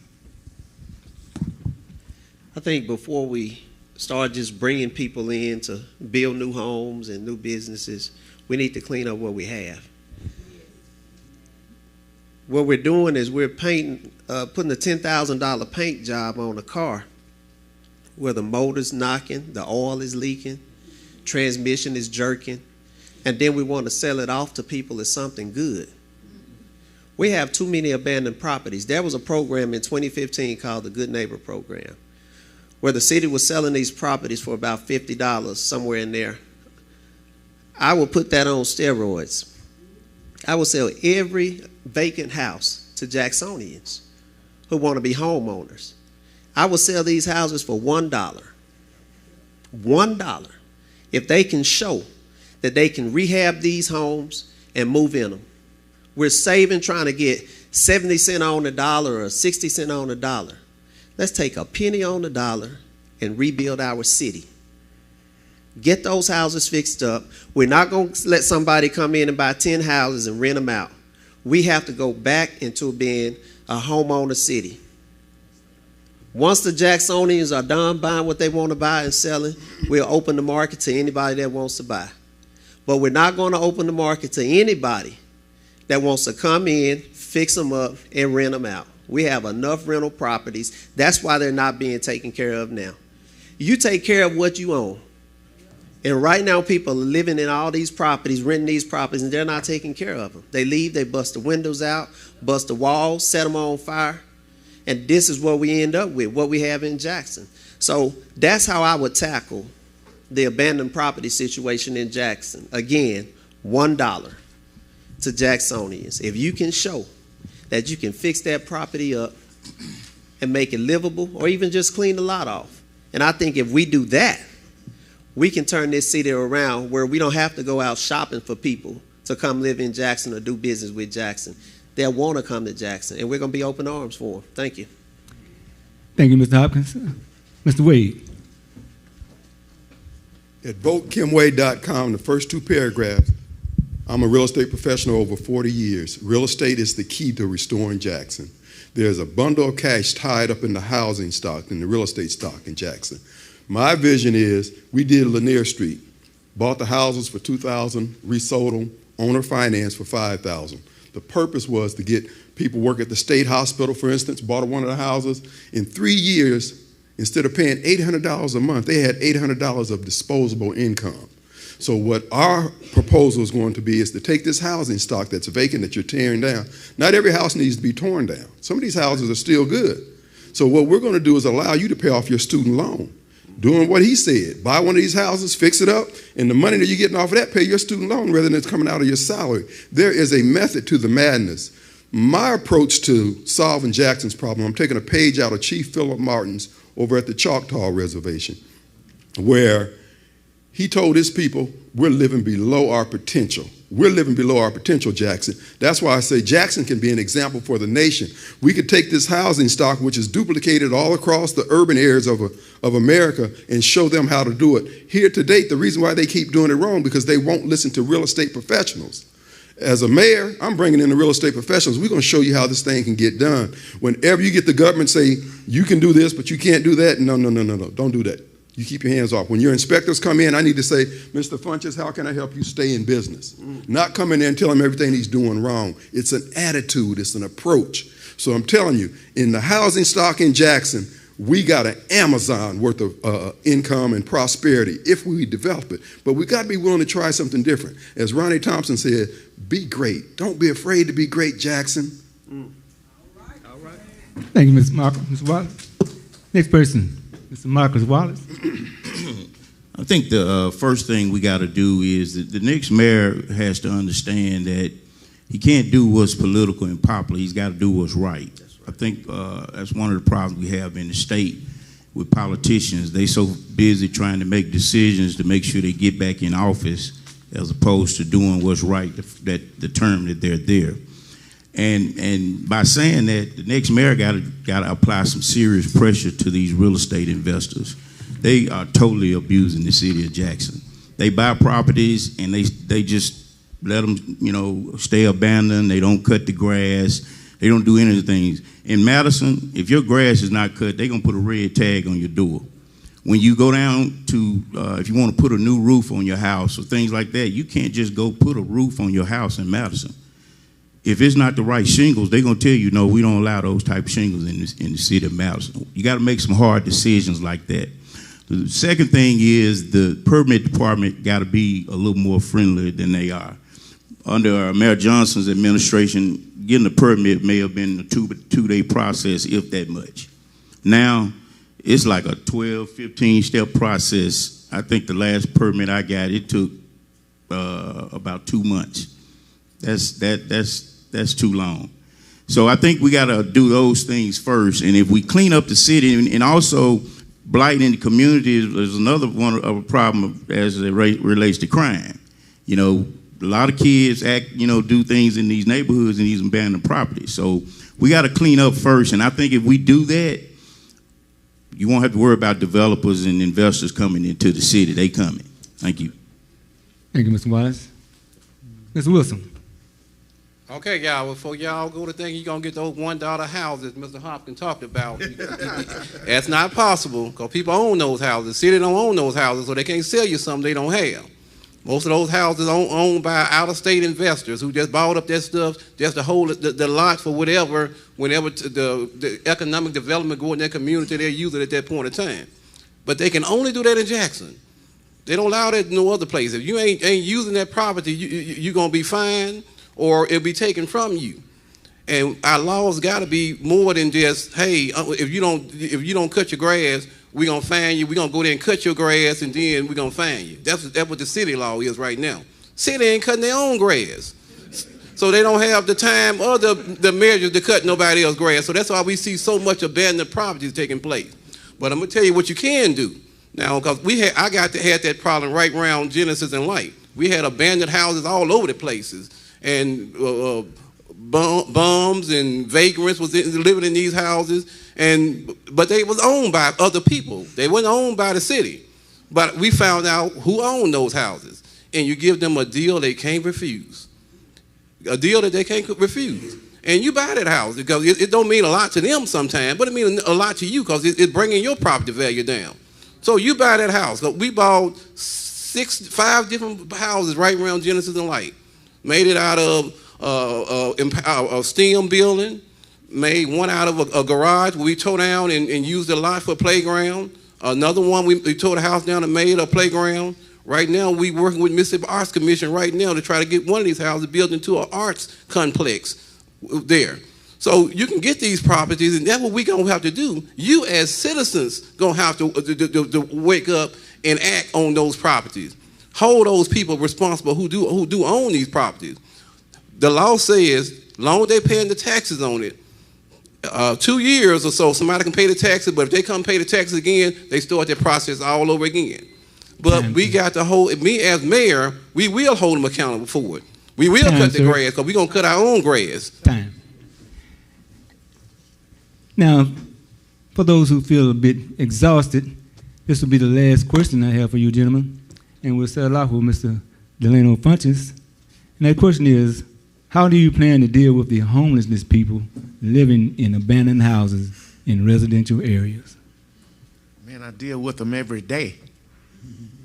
I think before we start just bringing people in to build new homes and new businesses, we need to clean up what we have. What we're doing is we're putting a $10,000 paint job on a car where the motor's knocking, the oil is leaking, transmission is jerking, and then we want to sell it off to people as something good. We have too many abandoned properties. There was a program in 2015 called the Good Neighbor Program, where the city was selling these properties for about $50, somewhere in there. I would put that on steroids. I would sell every vacant house to Jacksonians who want to be homeowners. I would sell these houses for $1. $1. If they can show that they can rehab these homes and move in them. We're saving, trying to get 70 cents on the dollar or 60 cents on the dollar. Let's take a penny on the dollar and rebuild our city. Get those houses fixed up. We're not going to let somebody come in and buy 10 houses and rent them out. We have to go back into being a homeowner city. Once the Jacksonians are done buying what they want to buy and selling, we'll open the market to anybody that wants to buy. But we're not going to open the market to anybody that wants to come in, fix them up, and rent them out. We have enough rental properties. That's why they're not being taken care of now. You take care of what you own. And right now, people are living in all these properties, renting these properties, and they're not taking care of them. They leave, they bust the windows out, bust the walls, set them on fire. And this is what we end up with, what we have in Jackson. So that's how I would tackle the abandoned property situation in Jackson. Again, $1 to Jacksonians. If you can show that you can fix that property up and make it livable, or even just clean the lot off. And I think if we do that, we can turn this city around where we don't have to go out shopping for people to come live in Jackson or do business with Jackson. They'll want to come to Jackson, and we're going to be open arms for them. Thank you. Thank you, Mr. Hopkins. Mr. Wade. At votekimway.com, the first two paragraphs, I'm a real estate professional over 40 years. Real estate is the key to restoring Jackson. There's a bundle of cash tied up in the housing stock, in the real estate stock in Jackson. My vision is we did Lanier Street, bought the houses for $2,000, resold them, owner finance for $5,000. The purpose was to get people work at the state hospital, for instance, bought one of the houses. In 3 years, instead of paying $800 a month, they had $800 of disposable income. So what our proposal is going to be is to take this housing stock that's vacant that you're tearing down. Not every house needs to be torn down. Some of these houses are still good. So what we're going to do is allow you to pay off your student loan. Doing what he said, buy one of these houses, fix it up, and the money that you're getting off of that, pay your student loan rather than it's coming out of your salary. There is a method to the madness. My approach to solving Jackson's problem, I'm taking a page out of Chief Philip Martin's over at the Choctaw Reservation, where he told his people, we're living below our potential. We're living below our potential, Jackson. That's why I say Jackson can be an example for the nation. We could take this housing stock, which is duplicated all across the urban areas of America, and show them how to do it. Here to date, the reason why they keep doing it wrong, because they won't listen to real estate professionals. As a mayor, I'm bringing in the real estate professionals. We're going to show you how this thing can get done. Whenever you get the government say, you can do this, but you can't do that, no, don't do that. You keep your hands off. When your inspectors come in, I need to say, Mr. Funches, how can I help you stay in business? Not come in there and tell him everything he's doing wrong. It's an attitude. It's an approach. So I'm telling you, in the housing stock in Jackson, we got an Amazon worth of income and prosperity if we develop it. But we got to be willing to try something different. As Ronnie Thompson said, be great. Don't be afraid to be great, Jackson. All right. Thank you, Mr. Marcus. Mr. Wallace. Next person, Mr. Marcus Wallace. I think the first thing we got to do is that the next mayor has to understand that he can't do what's political and popular. He's got to do what's right. I think that's one of the problems we have in the state with politicians. They so busy trying to make decisions to make sure they get back in office as opposed to doing what's right the term that they're there. And by saying that, the next mayor got to apply some serious pressure to these real estate investors. They are totally abusing the city of Jackson. They buy properties and they just let them, stay abandoned. They don't cut the grass. They don't do anything. In Madison, if your grass is not cut, they're gonna put a red tag on your door. When you go down to, if you want to put a new roof on your house or things like that, you can't just go put a roof on your house in Madison. If it's not the right shingles, they're going to tell you, no, we don't allow those type of shingles in the city of Madison. You got to make some hard decisions like that. The second thing is the permit department got to be a little more friendly than they are. Under Mayor Johnson's administration, getting a permit may have been a two-day process, if that much. Now, it's like a 12, 15-step process. I think the last permit I got, it took about 2 months. That's too long. So I think we got to do those things first. And if we clean up the city, and also blight in the community is another one of a problem as it relates to crime. A lot of kids act, do things in these neighborhoods and these abandoned properties. So we got to clean up first. And I think if we do that, you won't have to worry about developers and investors coming into the city. They coming. Thank you. Thank you, Mr. Wallace. Mr. Wilson. Okay, y'all, before y'all go to thinking you're going to get those $1 houses Mr. Hopkins talked about, that's not possible because people own those houses. The city don't own those houses, so they can't sell you something they don't have. Most of those houses are owned by out-of-state investors who just bought up that stuff just to hold the lots for whenever the economic development go in their community, they'll use it at that point in time. But they can only do that in Jackson. They don't allow that in no other place. If you ain't using that property, you're going to be fined or it'll be taken from you. And our laws got to be more than just, hey, if you don't cut your grass, we're going to fine you. We're going to go there and cut your grass, and then we're going to fine you. That's what the city law is right now. City ain't cutting their own grass. So they don't have the time or the measures to cut nobody else's grass. So that's why we see so much abandoned properties taking place. But I'm going to tell you what you can do. Now, because I had that problem right around Genesis and Light. We had abandoned houses all over the places. And bums and vagrants was living in these houses, but they was owned by other people. They weren't owned by the city. But we found out who owned those houses, and you give them a deal they can't refuse. A deal that they can't refuse. And you buy that house because it don't mean a lot to them sometimes, but it means a lot to you because it's bringing your property value down. So you buy that house. We bought 5 different houses right around Genesis and Light. Made it out of a STEM building. Made one out of a garage where we tore down and used a lot for a playground. Another one, we tore the house down and made a playground. Right now, we working with Mississippi Arts Commission right now to try to get one of these houses built into an arts complex there. So you can get these properties, and that's what we're going to have to do. You as citizens going to have to wake up and act on those properties. Hold those people responsible who do own these properties. The law says, as long as they're paying the taxes on it, 2 years or so, somebody can pay the taxes, but if they come pay the taxes again, they start that process all over again. But we got to hold, me as mayor, we will hold them accountable for it. We will cut the grass because we're going to cut our own grass. Time. Now, for those who feel a bit exhausted, this will be the last question I have for you, gentlemen. And we'll start off with Mr. Delano Funches. And that question is, how do you plan to deal with the homelessness people living in abandoned houses in residential areas? Man, I deal with them every day.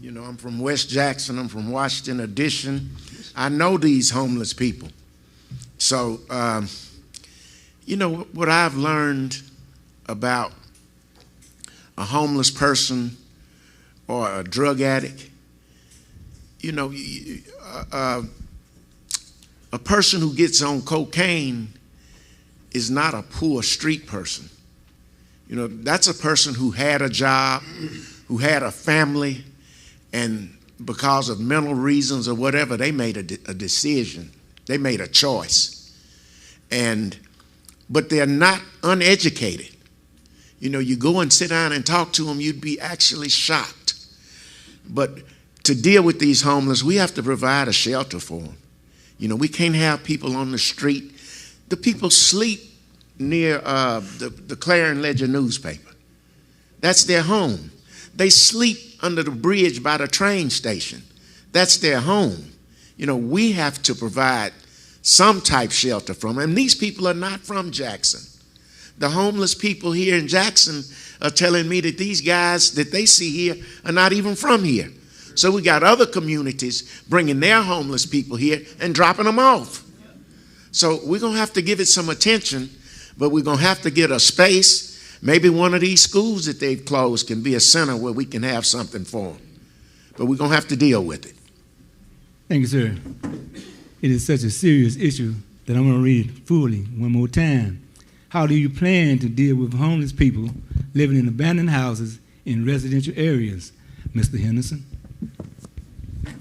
You know, I'm from West Jackson, I'm from Washington Addition. I know these homeless people. So, you know, what I've learned about a homeless person or a drug addict, you know, a person who gets on cocaine is not a poor street person. You know, that's a person who had a job, who had a family, and because of mental reasons or whatever, they made a decision. They made a choice. But they're not uneducated. You know, you go and sit down and talk to them, you'd be actually shocked. But to deal with these homeless, we have to provide a shelter for them. You know, we can't have people on the street. The people sleep near the Clarion Ledger newspaper. That's their home. They sleep under the bridge by the train station. That's their home. You know, we have to provide some type shelter for them. And these people are not from Jackson. The homeless people here in Jackson are telling me that these guys that they see here are not even from here. So we got other communities bringing their homeless people here and dropping them off. So we're going to have to give it some attention, but we're going to have to get a space. Maybe one of these schools that they've closed can be a center where we can have something for them. But we're going to have to deal with it. Thank you, sir. It is such a serious issue that I'm going to read it fully one more time. How do you plan to deal with homeless people living in abandoned houses in residential areas, Mr. Henderson?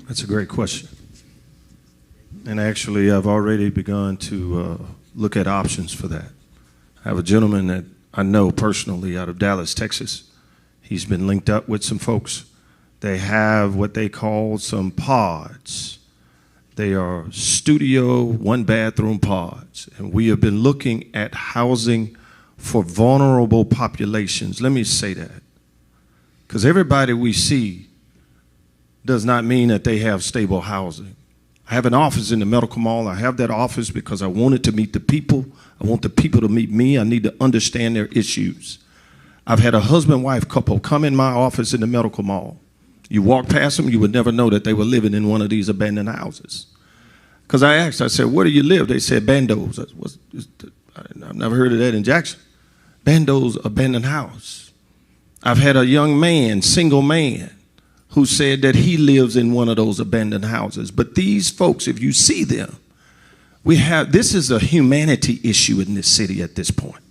That's a great question. And actually, I've already begun to look at options for that. I have a gentleman that I know personally out of Dallas, Texas. He's been linked up with some folks. They have what they call some pods. They are studio, one-bathroom pods. And we have been looking at housing for vulnerable populations. Let me say that. Because everybody we see does not mean that they have stable housing. I have an office in the medical mall. I have that office because I wanted to meet the people. I want the people to meet me. I need to understand their issues. I've had a husband-wife couple come in my office in the medical mall. You walk past them, you would never know that they were living in one of these abandoned houses. Because I asked, I said, where do you live? They said, Bando's. I've never heard of that in Jackson. Bando's abandoned house. I've had a young man, single man, who said that he lives in one of those abandoned houses. But these folks, if you see them, this is a humanity issue in this city at this point.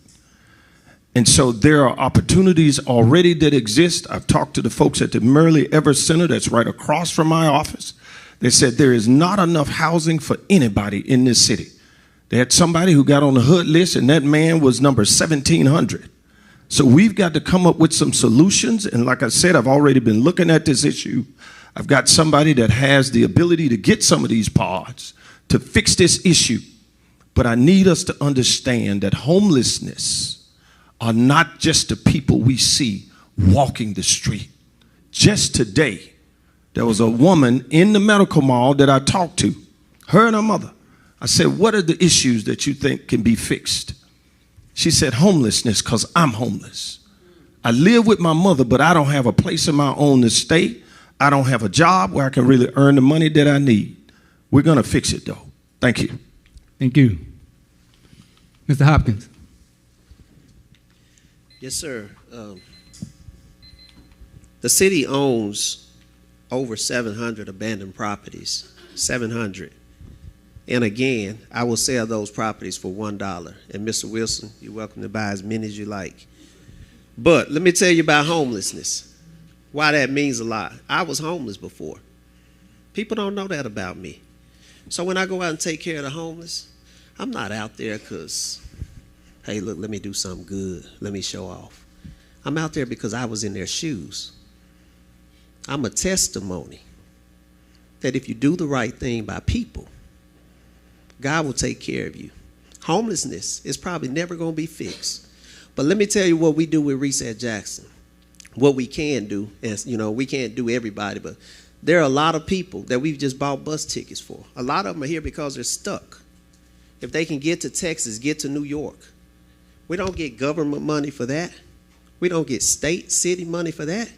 And so there are opportunities already that exist. I've talked to the folks at the Merle Evers Center that's right across from my office. They said there is not enough housing for anybody in this city. They had somebody who got on the HUD list, and that man was number 1,700. So we've got to come up with some solutions. And like I said, I've already been looking at this issue. I've got somebody that has the ability to get some of these pods to fix this issue. But I need us to understand that homelessness are not just the people we see walking the street. Just today, there was a woman in the medical mall that I talked to, her and her mother. I said, what are the issues that you think can be fixed? She said, homelessness, because I'm homeless. I live with my mother, but I don't have a place of my own to stay. I don't have a job where I can really earn the money that I need. We're going to fix it, though. Thank you. Thank you. Mr. Hopkins. Yes, sir. The city owns over 700 abandoned properties, 700. And again, I will sell those properties for $1. And Mr. Wilson, you're welcome to buy as many as you like. But let me tell you about homelessness, why that means a lot. I was homeless before. People don't know that about me. So when I go out and take care of the homeless, I'm not out there because, hey, look, let me do something good. Let me show off. I'm out there because I was in their shoes. I'm a testimony that if you do the right thing by people, God will take care of you. Homelessness is probably never going to be fixed. But let me tell you what we do with Reset Jackson. What we can do, and you know, we can't do everybody, but there are a lot of people that we've just bought bus tickets for. A lot of them are here because they're stuck. If they can get to Texas, get to New York. We don't get government money for that. We don't get state, city money for that.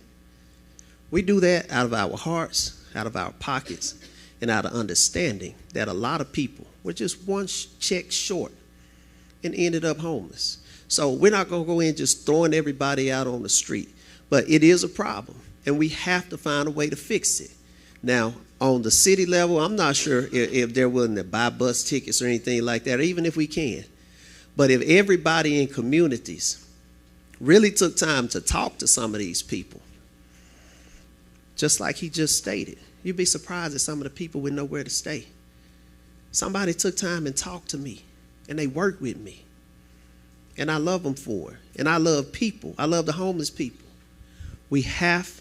We do that out of our hearts, out of our pockets, and out of understanding that a lot of people were just one check short and ended up homeless. So we're not going to go in just throwing everybody out on the street. But it is a problem, and we have to find a way to fix it. Now, on the city level, I'm not sure if they're willing to buy bus tickets or anything like that, or even if we can. But if everybody in communities really took time to talk to some of these people, just like he just stated, you'd be surprised at some of the people with nowhere to stay. Somebody took time and talked to me, and they worked with me. And I love them for it. And I love people. I love the homeless people. We have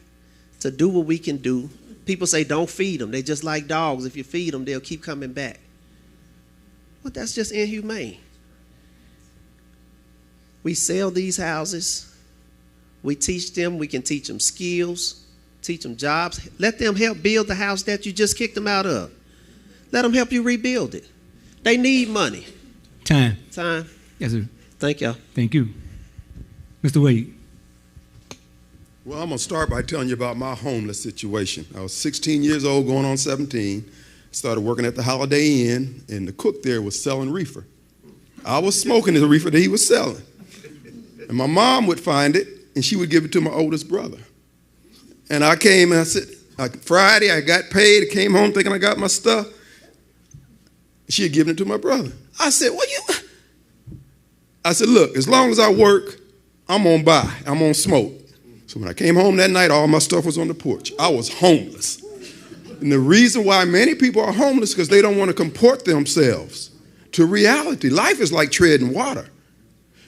to do what we can do. People say don't feed them. They're just like dogs. If you feed them, they'll keep coming back. Well, that's just inhumane. We sell these houses. We teach them. We can teach them skills, teach them jobs. Let them help build the house that you just kicked them out of. Let them help you rebuild it. They need money. Time. Yes, sir. Thank y'all. Thank you. Mr. Wade. Well, I'm going to start by telling you about my homeless situation. I was 16 years old, going on 17. Started working at the Holiday Inn, and the cook there was selling reefer. I was smoking the reefer that he was selling. And my mom would find it, and she would give it to my oldest brother. And I came, and I said, Friday, I got paid. I came home thinking I got my stuff. She had given it to my brother. I said, I said, look, as long as I work, I'm going to buy. I'm going to smoke. So when I came home that night, all my stuff was on the porch. I was homeless. And the reason why many people are homeless is because they don't want to comport themselves to reality. Life is like treading water.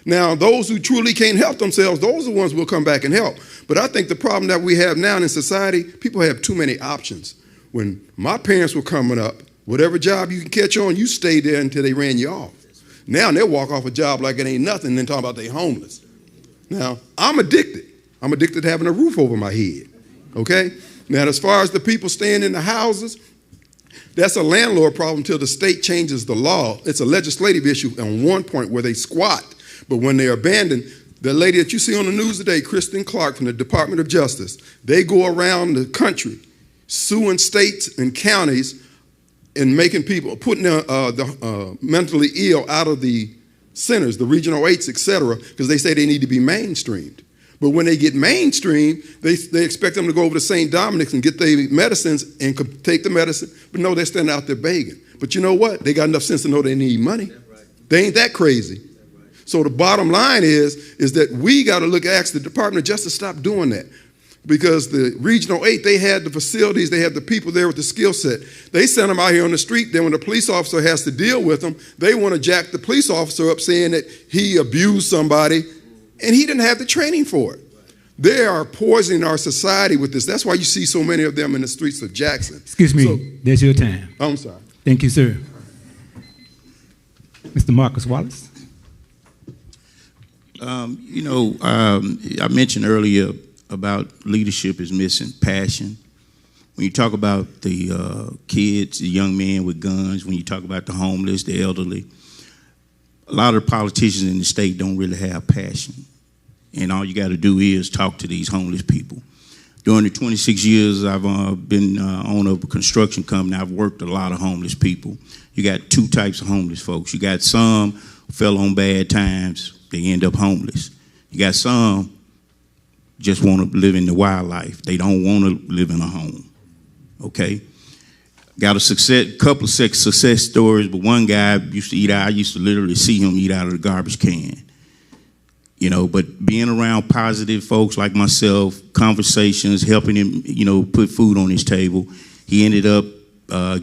Now, those who truly can't help themselves, those are the ones who will come back and help. But I think the problem that we have now in society, people have too many options. When my parents were coming up, whatever job you can catch on, you stayed there until they ran you off. Now they'll walk off a job like it ain't nothing and then talk about they homeless. Now, I'm addicted. I'm addicted to having a roof over my head, okay? Now, as far as the people staying in the houses, that's a landlord problem until the state changes the law. It's a legislative issue on one point where they squat, but when they're abandoned, the lady that you see on the news today, Kristen Clark from the Department of Justice, they go around the country suing states and counties and making people, putting the mentally ill out of the centers, the regional 8s, et cetera, because they say they need to be mainstreamed. But when they get mainstreamed, they expect them to go over to St. Dominic's and get their medicines and take the medicine. But no, they're standing out there begging. But you know what? They got enough sense to know they need money. They ain't that crazy. So the bottom line is that we got to ask the Department of Justice to stop doing that. Because the Regional 8, they had the facilities, they had the people there with the skill set. They sent them out here on the street. Then when the police officer has to deal with them, they want to jack the police officer up saying that he abused somebody, and he didn't have the training for it. They are poisoning our society with this. That's why you see so many of them in the streets of Jackson. Excuse me, that's your time. I'm sorry. Thank you, sir. Mr. Marcus Wallace. I mentioned earlier about leadership is missing passion. When you talk about the kids, the young men with guns, when you talk about the homeless, the elderly, a lot of the politicians in the state don't really have passion. And all you got to do is talk to these homeless people. During the 26 years I've been owner of a construction company, I've worked a lot of homeless people. You got two types of homeless folks. You got some who fell on bad times, they end up homeless. You got some just want to live in the wildlife. They don't want to live in a home, okay? Got a couple of success stories, but one guy used to eat out. I used to literally see him eat out of the garbage can. You know, but being around positive folks like myself, conversations, helping him, you know, put food on his table. He ended up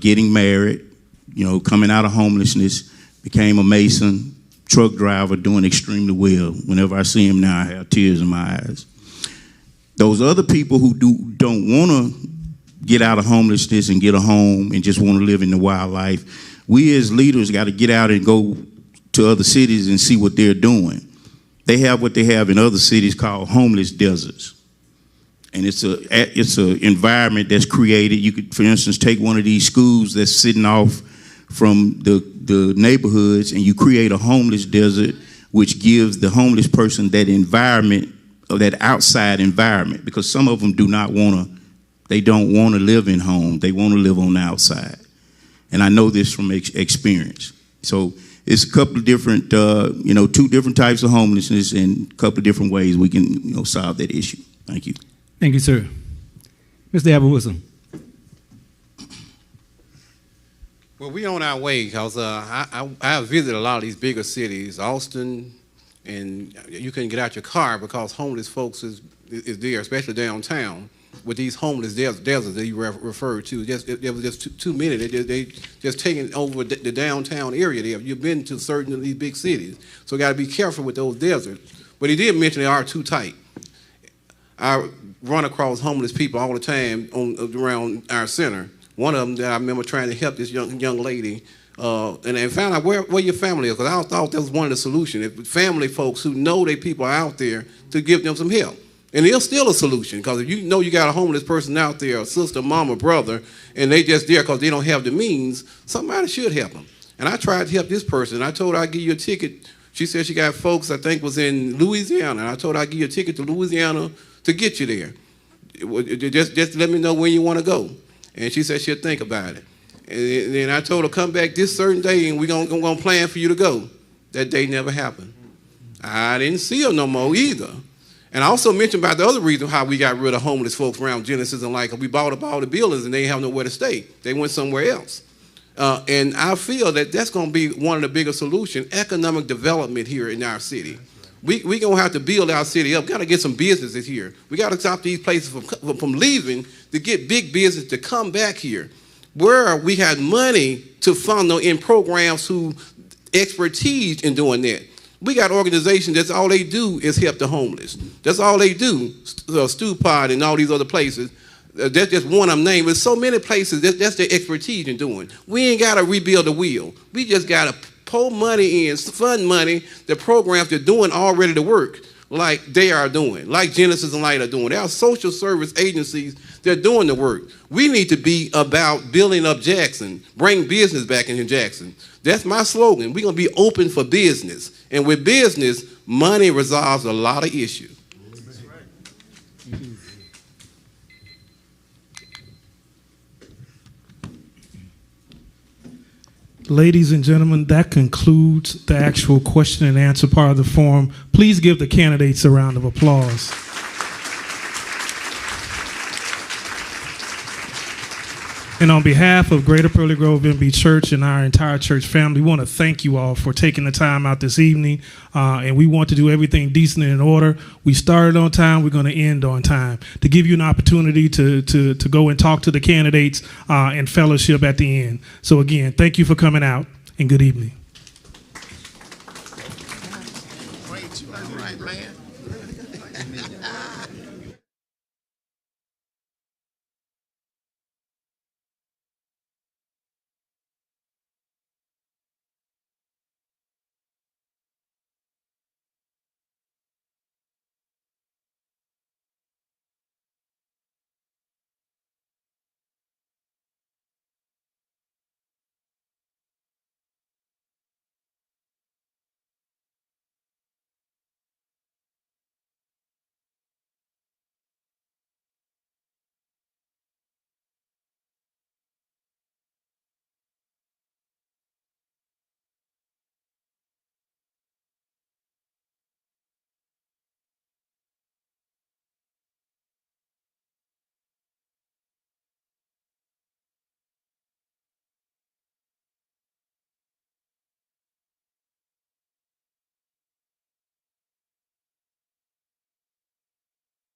getting married, you know, coming out of homelessness, became a mason, truck driver, doing extremely well. Whenever I see him now, I have tears in my eyes. Those other people who don't want to get out of homelessness and get a home and just want to live in the wildlife, we as leaders got to get out and go to other cities and see what they're doing. They have what they have in other cities called homeless deserts. And it's a environment that's created. You could, for instance, take one of these schools that's sitting off from the neighborhoods, and you create a homeless desert, which gives the homeless person that environment, or that outside environment, because some of them don't want to live in home. They want to live on the outside. And I know this from experience. So it's a couple of different, two different types of homelessness and a couple of different ways we can, solve that issue. Thank you. Thank you, sir. Mr. Albert Wilson. Well, we on our way, because I visited a lot of these bigger cities, Austin, and you couldn't get out your car because homeless folks is there, especially downtown, with these homeless deserts that you referred to. There was just too many. They just taking over the downtown area there. You've been to certain of these big cities, so you got to be careful with those deserts. But he did mention they are too tight. I run across homeless people all the time around our center. One of them that I remember trying to help this young lady, and found out where your family is, because I thought that was one of the solutions. If family folks who know their people are out there, to give them some help. And it's still a solution, because if you know you got a homeless person out there, a sister, mom, or brother, and they just there because they don't have the means, somebody should help them. And I tried to help this person. I told her I'd give you a ticket. She said she got folks, I think, was in Louisiana. And I told her I'd give you a ticket to Louisiana to get you there. Just let me know when you want to go. And she said she'll think about it. And then I told her, come back this certain day and we're gonna plan for you to go. That day never happened. I didn't see her no more either. And I also mentioned about the other reason how we got rid of homeless folks around Genesis, and we bought up all the buildings and they have nowhere to stay. They went somewhere else. And I feel that that's going to be one of the bigger solutions, economic development here in our city. We're going to have to build our city up. We've got to get some businesses here. We got to stop these places from leaving to get big business to come back here. Where we had money to fund in programs who expertise in doing that. We got organizations that's all they do is help the homeless. That's all they do. Stew Pod and all these other places. That's just one I'm naming. There's so many places that's their expertise in doing. We ain't got to rebuild the wheel. We just got to pour money in, fund money, the programs they're doing already the work, like they are doing, like Genesis and Light are doing. There are social service agencies that are doing the work. We need to be about building up Jackson, bring business back into Jackson. That's my slogan. We're going to be open for business. And with business, money resolves a lot of issues. That's right. Ladies and gentlemen, that concludes the actual question and answer part of the forum. Please give the candidates a round of applause. And on behalf of Greater Pearly Grove MB Church and our entire church family, we want to thank you all for taking the time out this evening. And we want to do everything decent and in order. We started on time. We're going to end on time to give you an opportunity to go and talk to the candidates and fellowship at the end. So again, thank you for coming out and good evening. Wait, you all right, man?